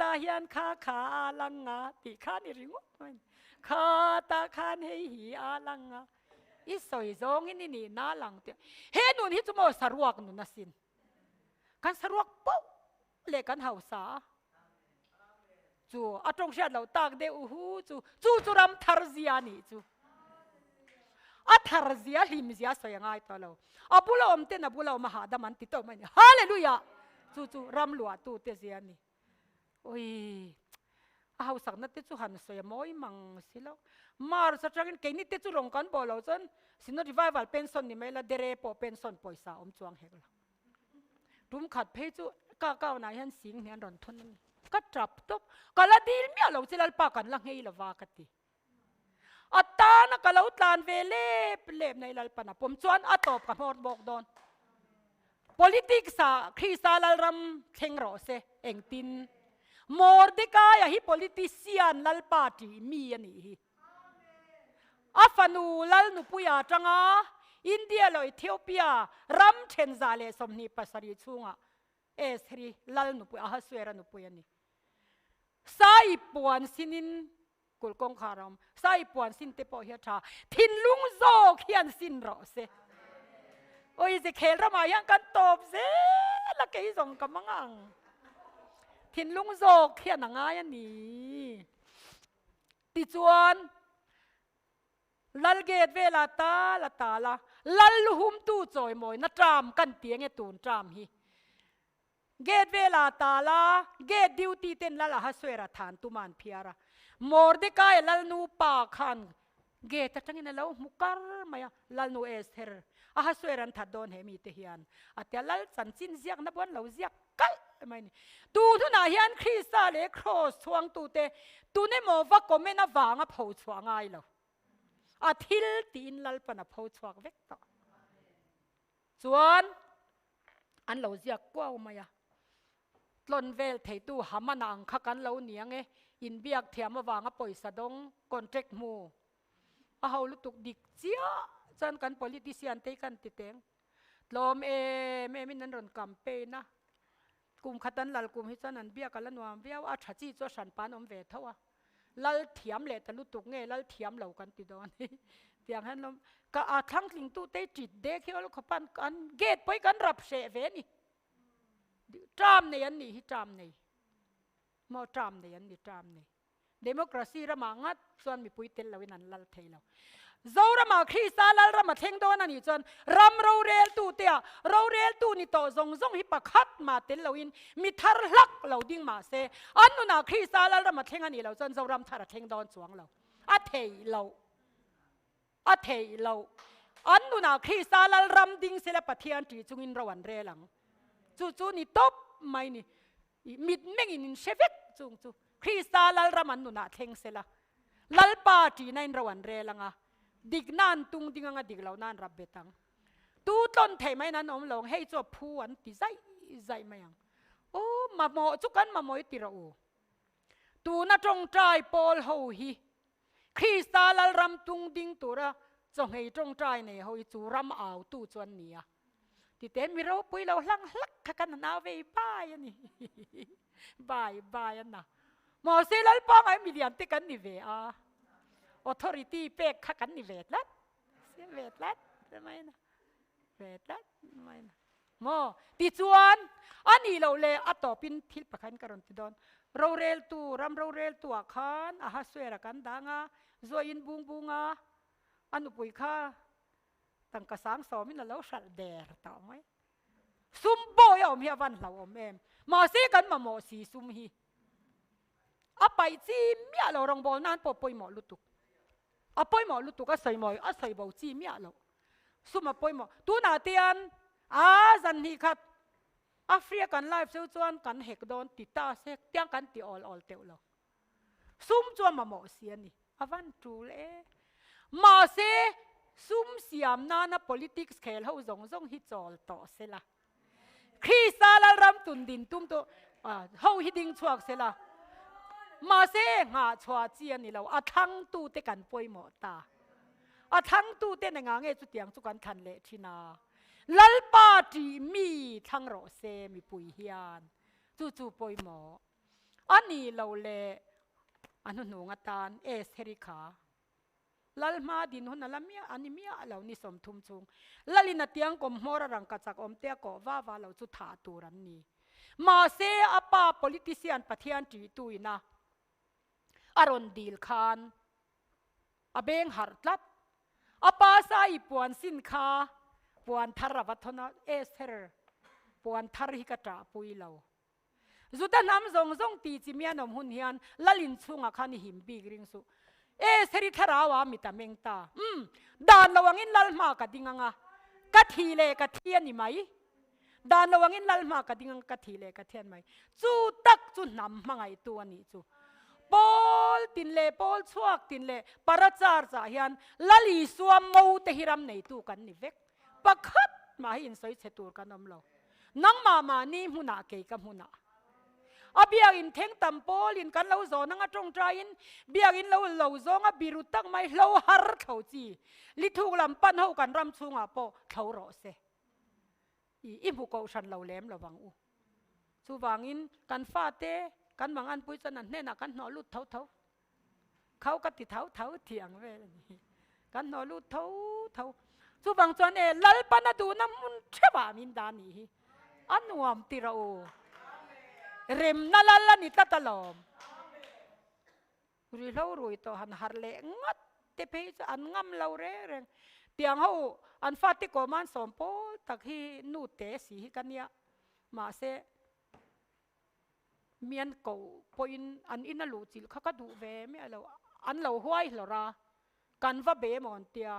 ตาเฮียนคาขาลังงาติขานี่ริงวะคาตาคานเฮหีอาลังงาอีสอยซองนี่น่าหลังเตียเฮนุนฮิจุโมสรวกนุนนะสินกันสรวกปุ๊บเลกันเฮาสาจูอัตรงเชียเราตากเดอูฮูจูรำทาร์เซียนี่จูอัทาร์เซียลิมเซียสวยง่ายตัวเราอับุลาอมเตนอับุลาอมหาดามันติดตัวมันฮาเลลูยาจูรำลัวตูเตเซียนี่โอ้ยเอาสักนัดเตจูหันสวยมอยมังสิแล้วมาร์สัจกันเก่งนี่เตจูลงกันบอลเราจนสินรีไววัลเป็นส่วนนี่ไม่ละเดเรปเป็นส่วนปอยสาอมจวงเฮกละรุมขัดเพจูก้าวๆนายฮันสิงเนี่ยรอนทุนก็จับตุบก็ละดีเมียเราจะลปากันลังเฮยละวากติอัตตานะก็เราตานเวเล่เล็บในลปานะผมชวนอัตบกับฮอดบอกดอน politik sa krisa lalram thengro se engtin mordecai hi politician lalpati mi ani hi afanu lal nu puya tanga india lo ethiopia ram thenzale somni pasari chunga esri lal nu pu ahaswera nu puyani sai puan sinin kulkong kharam sai puan sin te po hi tha thin lung zo khian sin ro seโอ้ยจะเคลระมายังกันตบเสียละเกยส่งกำมังอังทินลุงโจกเขียนง่ายนี่ติจวนลัลเกตเวลาตาละตาละลัลหุมตู้จอยมอยนัดจามกันเตียงตูนจามฮีเกตเวลาตาละเกตดิวตีเต้นละละฮัสเวระฐานตุมันพิอาระมอร์เดกายลัลนูปาคันเกตจังเงินแล้วมุกการมายลัลนูเอสเทอร์อาสวยรันทัดโดนเหมีเทียนอาแต่ลัลสันสินเสียกนับวันเราเสียกกัลไม่นี่ตูทุนาเฮียนคริสต์เลครอสทวงตูเตตูเนี่ยมอว่าก็ไม่น่าวางอ่ะพูดทวงง่ายแล้วอาทิลตีนลัลปนับพูดทวงเวกต่อส่วนอันเราเสียกกว่าไหมอ่ะตอนเวลเทตูหามันอังคักันเราเนียงอินเบียกเทียมมาวางอ่ะปล่อยสะดงคอนแทคมูอาเขาลุตุกดิกเจียจันกัน politician เตกันติเตงลมแม่มินันรอนกัมเปนะกุมขัดันลัลกุมฮิจันนันเบียกันละนัวเบียวอาชัจีจสันปานอมเวทว่าลัลเทียมเลตลุตุกเงลัลเทียมเหล่ากันติดอนเตียงฮันลมก็อาทั้งลิงตู้เตจิตเด็กเขาขปันกันเกตไปกันรับเสเวนี่จามในอันนี้จามในมอจามในอันนี้จามในเดโมคราซีระมังัดส่วนมีปุยเตลลาวินันลัลเทลเจ้าระมาคริสต์ลัลระมาเทงโดนันนี่จนรำเราเรลตูเตียเราเรลตูนี่โตซงฮิปะคัดมาเตลลาวินมีทารลักเราดิ้งมาเซอันนู้นคริสต์ลัลระมาเทงอันนี้เราจนเจ้ารำทารเทงโดนสวงเราอาเทยเราอันนู้นคริสต์ลัลรำดิ้งเสลปะเทียนจีจุงินระวันเรลังจู่นี่ตบไม่นี่มิดเม่งอินเชฟจู่คริสต์ลัลระมันนู้นเทงเสละลัลปาจีในระวันเรลังอะดิกนั่นตุงดิ่งงาดิกเหล่านั้นรับเบตังตูต้นเทไม่นั้นอมลงให้จบพูอันติใจไม่ยังโอ้มาโมจุกันมาโมยติระอูตูน่าจงใจปอลหูฮีคริสต์ลัลรำตุงดิ่งตัวระจงให้จงใจเนี่ยหูจูรำเอาตูจวนเนี่ยติเต็มมีเราปุยเราลังลักกันนาเวบ้ายนี่บ้ายอันน่ะหมอเซลัลป้องไอ้มีเดียนติกันนี่เวauthority เป็กขักันนี่เวทลัดทำไมนะเวทลัดทำไมนะ มอติจวนอันนี้เราเลอัตต่อปินทิลประคันการันติดอนเราเรลตูรำเราเรลตัวขันอาหารสวยระกันดังอ่ะจอยนบุงบุงอ่ะอันอุปุยข้าตั้งกระสังสอมินแล้วสัตว์แดดต่อไหมซุ่มโบยเอาเมียวันเราอมเอ็มมาเสกันมาหมอสีซุ่มฮีอะไปจีเมียเรารองบอลนั่นปอปอยหมอลุตุกอะปอยหมอลุตุกก็ใส่หมอยอะใส่เบาจีเมียเราซุ่มมาปอยหมอตัวนาเตียนจันฮีคัดแอฟริกันไลฟ์เซลจวนกันเฮกโดนติดตาเสกเตียงกันติออลเตียวเราซุ่มจวนมาหมอเสียนี่อวันจูเล่มาเสซุ่มเสียมนานะ politics เคลเขาจงฮิจอลต่อเสละคริสตาลรำตุนดินตุ้มตัวเขาฮิดิงชวกเสละมาเสงาชัวเจียนี่เราทั้งตู้เตกันป่วยหมอตาทั้งตู้เตนงาเงจุดยังจุกันทันเลชินาลัลปาจีมีทั้งรอเซมีปุยเฮียนจู่ป่วยหมออันนี้เราเลอันนู้นงตานเอสเฮริคาลัลมาดินหุ่นละเมียอันนี้เมียเรานี่สมทุมจุงลัลินเตียงกมโมระรังกัจจกอมเตียกว่าเราจุดถาตูรันนี้มาเซอปา politician ปะเทียนจีตุยนะอารอนดีลคานอเบงหัดลัดอปาซาอีปวนสินค้าปวนทารวัฒนาเอสเทอร์ปวนทาริกตาปุยเราจุดนั้นจงตีจิเมียนอมหุ่นเฮียนลัลินซุงอาคานิหิมบีกริงสุเอสเฮริทาราวามิตาเมงตาดานระวังอินลัลมากะดิงังกะทีเลกะเทียนนี่ไหมดานระวังอินลัลมากะดิงังกะทีเลกะเทียนไหมจูตักจูนำมังไอตัวนี้จูปอลตินเลปอลชวกตินเลปาราจาร์จ่าเฮียนลัลีสวมมูเตฮิรัมในตัวกันนี่เวกปักขัดมาให้อินสอยเชตูร์กันนำเรานังมานี่มุนาเกยกับมุนาอาเบียกินเทงตัมโปลินกันเราโซนังจงใจอินเบียกินเราโซงบิรุตักไม่เราฮาร์เขาจีลิทุกลำปั้นเขากันรำซุงอ่ะปอเขารอเซอิมผู้ก่อฉันเราเล้มเราวังอูสุวังอินกันฟาเตกันบางอันปุยสนันเน่นะกันหนอลุดเท่าเขากติเท่าเถียงเว้ยกันหนอลุดเท่าสุวังจวนลัลปนาดูน้ำมุนเชบามินดานีอันวมติเราเริมนั่นละนี่ตัดตลอมริเรารวยต่อหันหาเล่งัดเตเพยอันงำเราเร่งเตียงเขาอันฟาติโกมันสมโพตักฮีนูเตสีกันเนี่ยมาเสเมียนเก่าพออินอันอินลูจิลเขาก็ดูเวไม่เราอันเราห้วยเราละกันว่าเบมอนเตีย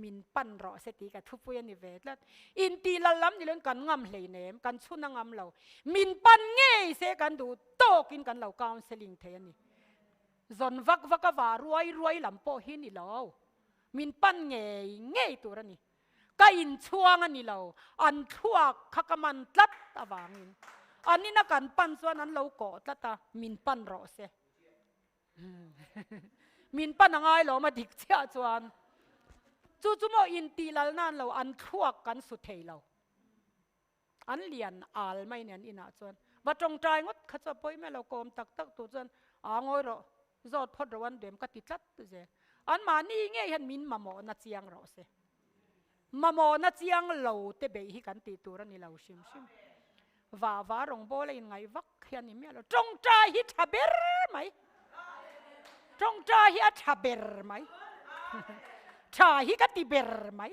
มินปั้นรอเสติกับทุบเวียนนิเวศแล้วอินตีละล้ำนี่เรื่องกันงำเลยเนมกันชุนงำเรามินปั้นเง่เสกันดูโตกินกันเรากาวเซลิงเทนี่จนวักว่ารวยลำโพหินนี่เรามินปั้นเง่ตัวนี่ก็อินช่วงอันนี้เราอันทั่วขกมันตัดตะวางินอันนี้นักการปั้นส่วนนั้นเราก่อตัดตามินปั้นรอเสมินปั้นยังไงเรามาดิกเจ้าจวนจู่ๆมาอินตีลัลนั่นเราอันทั่วกันสุดเทเราอันเลียนอาลไม่เนี่ยอินาจวนบัดตรงใจงดขจับไปแม่เราโกมตักตัวจวนงอยเราจอดพอดวันเดิมก็ติดจัดตัวเจอันมานี่เงี้ยเห็นมินมาหมอนัดเจียงเราเสมาหมอนัดเจียงเราเตะเบยกันตีตัวนี่เราชิมว่ารงโบเลยไงวักเขียนนี่เมียเราจงใจฮิตเบรไหมจงใจฮิตเบรไหมชาฮิกติเบรไหม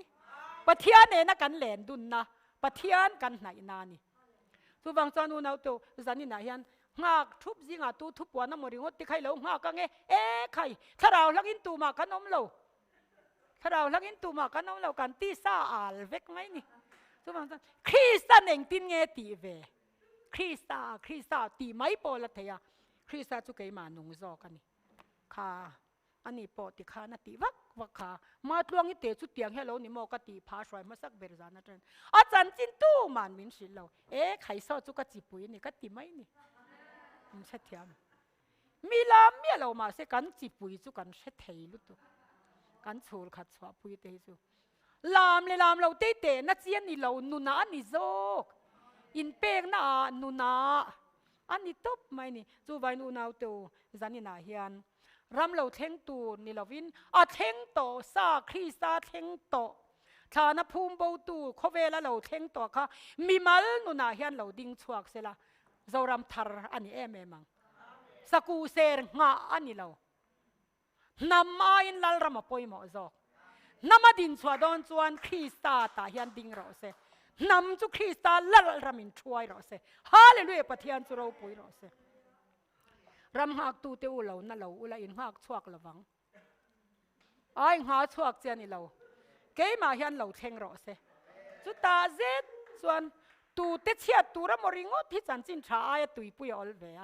ปะเทียนเนนักกันแหลนดุนนะปะเทียนกันไหนนานี่สุบังจานูนาตัวจันนี่นาเฮียนงากทุบจิงาตูทุบวันน้ำมริงดติใครเหลงากกังเอ๊ะใครถ้าเราลักอินตูมากันน้ำเราถ้าเราลักอินตูมากันน้ำเรากันตีซาอาลเวกไหมนี่สุบังจาคริสตันเองตินเงตีเวคริสตาตีไม่พอละเทียคริสตาจุกไอมานุงจอกันนี่ค่ะอันนี้ปอติขานาติวักขามาตรวงอิเตจุดเตียงให้เรานี่มอกติพาสวยมาสักเบรจานะจันอาจารย์จินตู้มันมินสิเราใครสอจุกจิปุยนี่ก็ติไม่นี่มันเสียมมีลามเมียเรามาเสกันจิปุยจุกันเสเทลุตุกันโฉลขัดสวาปุยเตจุลามเราเตนัดเจียนนี่เรานุนานี่โจกอินเป้งน่านุนาอันนี้ตบไม่นี่จูไวนุนาเตวจันนี่นาเฮียนรำเราเทงตูนี่เราวินเทงโตซาคริสตาเทงโต ทานะภูมิโบตูเขาเวลาเราเท่งตัวค่ะมีมัลนุนาเฮียนเราดิ้งชวกเสละเรารำทาร์อันนี้เมมังสกูเซร์งาอันนี้เรานำมาอินลัลรำมาปอยหมอจอกนำมาดินชวดอนจวนคริสตาตาเฮียนดิ้งเราเสนำจุคริสตาลัลรำมินช่วยเราเสฮาเลลูยาปะเทียนจุเราปอยเราเสรำหักตูเตอุเรานั่นเราอุลาอินหักชวกระวังไอ้หาชวกเจนี่เราเกยมาเฮียนเราเท่งเราเสจุตาเจ็ดส่วนตูเตเชียตูระมริงอที่จันจินชาไอ้ตุยปุยอลเวีย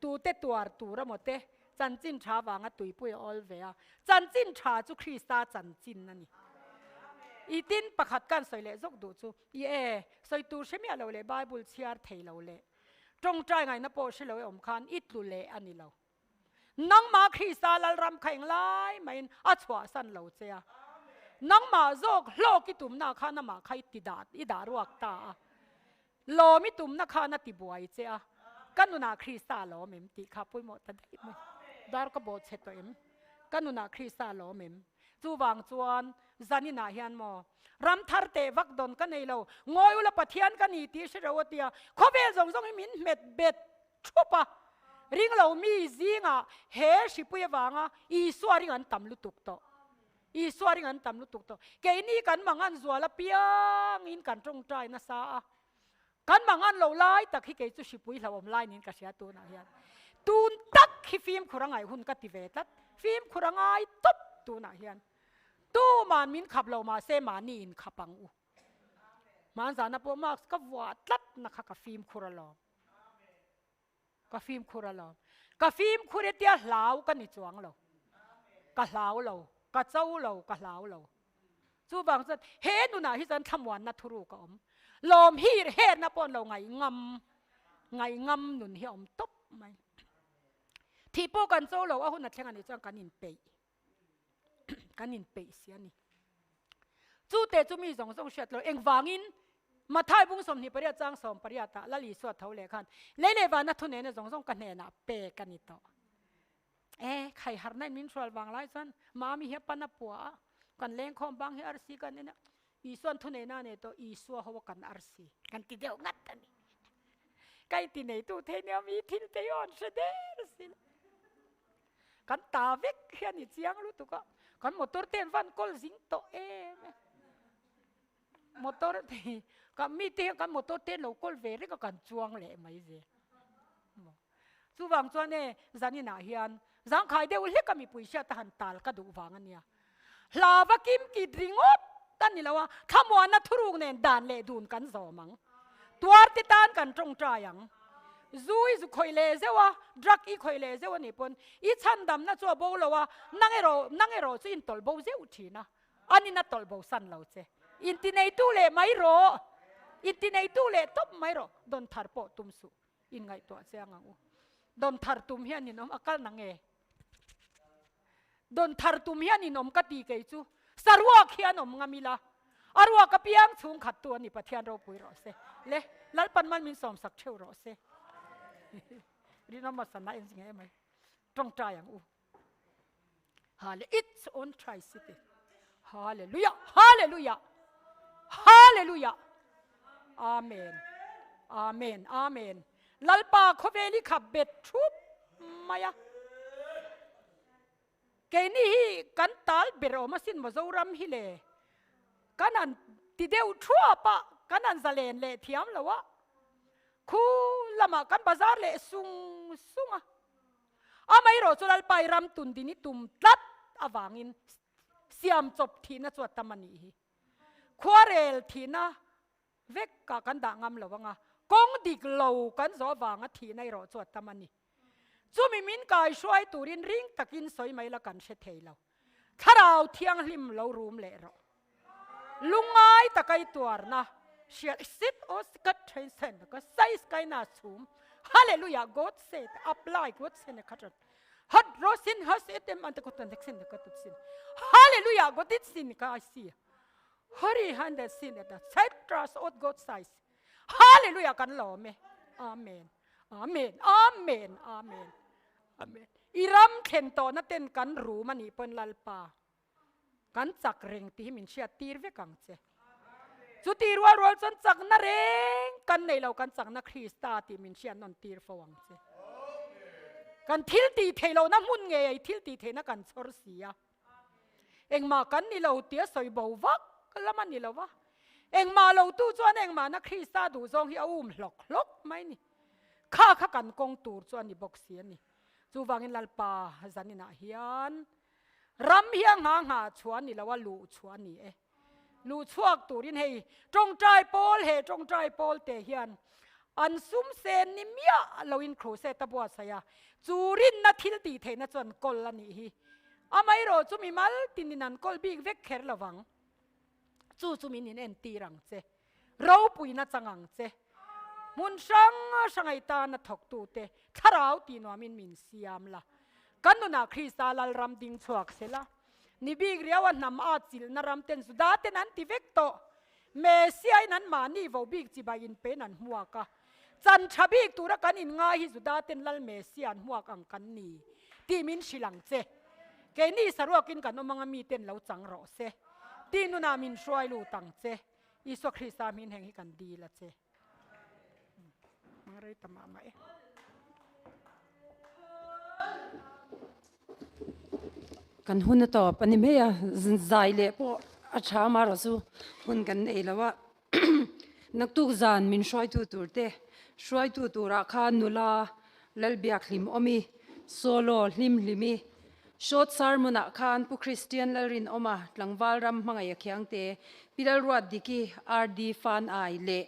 ตูเตตัวตูระมเตจันจินชาวางตุยปุยอลเวียจันจินชาจุคริสตาจันจินนั่นนี่อีตินประคัดกันสอยเล่จกดูจูอีสอยตูเชมีเราเล่ไบเบิลเชียร์เทเราเล่จงใจไงนะโปชิเราอมคันอิตลุเล่อันนี้เรานังมาคริสตาลรำแข่งไล่ไม่อัศวาสันเราเจียนังมาโจกโลกิตุมนาคานามาใครติดาอิดารวกตาโลมิตุมนาคานาติบวยเจียกันนุนาคริสตาโลเมมติขับปุยหมดทันทีมั้ยดาร์กบดเชตตัวเอ็มกันนุนาคริสตาโลเมมจูวางจวนจานินาเฮียนมอรำทาร์เตวักดอนกันในเรางอยอุลปะเทียนกันนี่ตีเชรวเตียเขาเบจงให้มินเม็ดเบ็ดชุบะริงเรามีจิงอ่ะเฮชิปุยวางอ่ะอีสวาริงันตำลุตุกโตอีสวาริงันตำลุตุกโตเกนี่กันมังอันจัวละเปียงอินกันจงใจนะซากันมังอันเราไล่แต่ขี้เกจุชิปุยเราอมไล่นินกัศยาตัวนะเฮียตูนตักขี้ฟิล์มคุรังไงหุ่นกัติเวตัดฟิล์มคุรังไงตุ๊บตัวนะเฮียตู้มันมินขับเรามาเซมานีนขับปังอูมันสารนับมากก็วัดลัดนะคะกับฟิล์มคุรัลอกาฟิมคุระเรากาฟิมคุเรเตียเหลากันนี่จวงเรากะเหลาเรากะเจ้าเรากะเหลาเราจูบางสันเฮ็ดนูน่ะที่สันทำวันนัทรูกอมลมฮีเฮ็ดนะปอนเราไงงำหนุนเฮียอมตบไหมที่พวกกันเจ้าเราเอาหุ่นนัดเช่นกันนี่จังกันนินเปย์กันนินเปย์เสียนี่จูเตจูมีสองเช็ดเราเองวางอินมาท้ายบุ้งสมนี่ปริยาจังสมปริยาตาละลีสวดเท่าเลยคันเล่ๆวานัททุนเนี่ยส่งกันเนี่ยนะเปกันนี่ต่อใครหาในมินทรัลบางไล่สันมามีเฮปันนับปัวกันเลี้ยงคอมบางเฮอาร์ซีกันเนี่ยอีส่วนทุนเนี่ยนี่ต่ออีส่วนหัวกันอาร์ซีกันติดเดียวงัดกันนี่ใกล้ที่ไหนตู้เทเนี่ยมีทิลเทียนเสด็จสิกันตาเวกเฮียนี่เจียงรู้ตุกกันมอเตอร์เต้นฟันกอลซิงโตมอเตอร์ที่ก็มีเตี้ยกันมอเตอร์เต้นเราก็เวรีก็กันจวงเลยไม่ใช่จู่บางจวนเนี่ยจานี่นาเฮียนจางขายเดียวเล็กก็มีปุ๋ยเชื่อทันตาลก็ดูวางอันเนี้ยลาบกิมกิดริงอดตันนี่แล้วว่าขมวนนัทรูกเนี่ยด่านเล่ดูนกันสอมังตัวติดานกันตรงใจยังจุยจุคอยเลเซวะดรักอีคอยเลเซวะนี่ปนอีชันดำน่ะจัวโบเลวะนั่งเอโรจุอินตอลโบเซอุชีนะอันนี้น่ะตอลโบสันเราเซอินติในตู้เล่ไม่รออินติในตู้เล่ตบไม่รอโดนทาร์ปอตุมสุอินไงตัวเสียงงูโดนทาร์ตุมเฮียนี่น้อมอากาศนังโดนทาร์ตุมเฮียนี่น้อมกตีเกยจูสารวักเฮียน้อมงามิลาอารวากเปียงชุงขัดตัวนี่ปะเทียนเราปุยรอเซเล่ลัลปันมันมินสอมสักเชวรอเซรีน้อมมาสนาเองสิไงไหมตรงใจอย่างอูฮาเล it's on try city ฮาเลลูยาฮาเลลูยาฮาเลลูยาอาเมนอาเมนอาเมนลัลปาโคเวลิขับเบ็ดชุบมายาเกนี่กันตัลเบรอมาสินมาโจรัมฮิเลกันนันติเดวชัวปะกันนันซาเลนเลเทียมละวะคูละมากันบาซาร์เลซุงอ่ะอาไม่รอจุลัลไปรำตุนดินิตุมตัดอวางินเสียมจบทีน่ะจวดตามันนี่ควาเรลทีน่ะเวกกะกันด่างำละวะงะกงดิกเหลากันจอวางทีในรอจวดตามันนี่จูมีมินกายช่วยตูรินริงตะกินสอยไม่ละกันเชเทเราถ้าเราเที่ยงริมเรารูมเละรอลุงไงตะไกตัวนะเชียร์สิทธิ์โอสกัดเทรนเซนก็ไซส์ไกน่าสูงฮาเลลูยา God said apply God said นะครับฮัดโรสินฮัสเอตมันตะกุตันเด็กสินตะกุตันสินฮาเลลูยา God did sin ก็ไอซีฮาริฮันเดสินนะ set trust on God size ฮาเลลูยากันหล่อไหมอาเมนอาเมนอาเมนอาเมนอาเมนอีรัมเข็นโตนั่นเต้นกันรู้มันนี่เป็นลัลปา กันจักเร่งที่มินเชียตีร์เวกังเจจุตีรัวรัวจนจักน่าเร่งกันในเรากันจักนักคริสต์ที่มินเชียนนตีร์ฟวังเจกันทิลตีเทเราน้ำมุนเงยทิลตีเทนักกันสอร์เสียเองมากันนี่เราเตี้ยสอยบ่าววักกันละมันนี่เราวะเองมาเราตู้จวนเองมานักคริสต์ดูจงเฮียอุ้มหลอกไม่นี่ข้ากันกงตูจวนนี่บอกเสียนี่จูวังอินลัลปาจันนี่นาเฮียนรำเฮียงหาชวนนี่เราว่าลูชวนนี่ลูชวกตูรินเฮจงใจโปลเฮจงใจโปลเตเฮียนอันซุมเซนนิมยาเราอินครูเซตบัวสยาจูรินนัทิลตีเทนจวนกอลลันนี่อาไม่รู้จุมีมัลตินินันกอลบิกเวกเคร์ละวังจูมีนินเอ็นตีรังเจเราปุยนัจังังเจมุนช่างไอตานัทกตูเตถ้าเราตีนวามินมินเสียมละกันนุนาคริสตาลรำดิงชวกเสละนิบิกเรียวันนำอาจิลนรำเต็นสุดาเตนันติเวกโตเมเซียนั้นมานี่วบิกจิบายินเป็นนันหัวกะจันชาบิกตัวกันอินง่ายฮิสุดาเต็นลัลเมเซียนหัวกังกันนี่ตีมินชิลังเจเกนี่สรวกินกันนมังมีเต็นเหลาจังรอเซตีนุนามินช่วยลูตังเจอิสุคริสตามินแห่งฮิกันดีละเจอะไรตมาไหมกันหุ่นต่อปนิเมียใจเล่พออาชามาเราสู้หุ่นกันเอแล้วว่า นักตุกจานมินช่วยตัวเตช่วยตัวราคานุลาเลลเบียกลิมอมีโซโลลิมีชดสารมุนักคานผู้คริสเตียนเลรินอมาหลังวาลรำมังยาเขียงเตปิลรวดดิกีอาร์ดีฟานไอเล่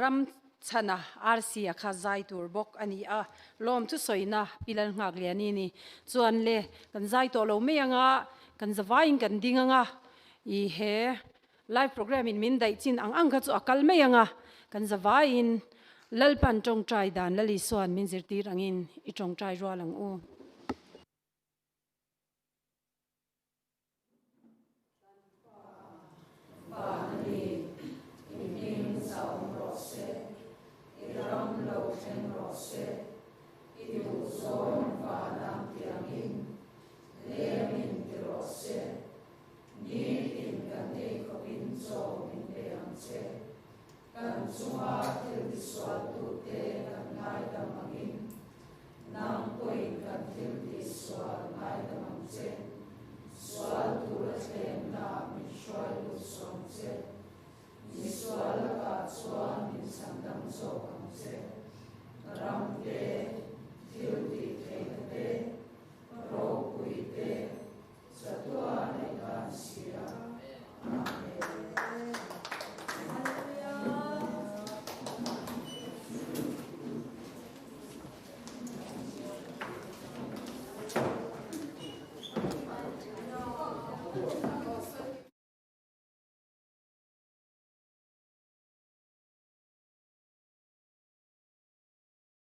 รำชนะอาร์ซีข้าใจตัวบกอันนี้ลมทุสอยนะปิลงักเลียนี่ส่วนเล่กันใจตัวเราไม่ยังกันจะว่าอินกันดิ้งอีเฮไลฟ์โปรแกรมอินมินได้จินอังก็จะอักลไม่ยังกันจะว่าอินเลลปันจงใจดานเลลิส่วนมินจิตตีรังอินอีจงใจรัวหลังอู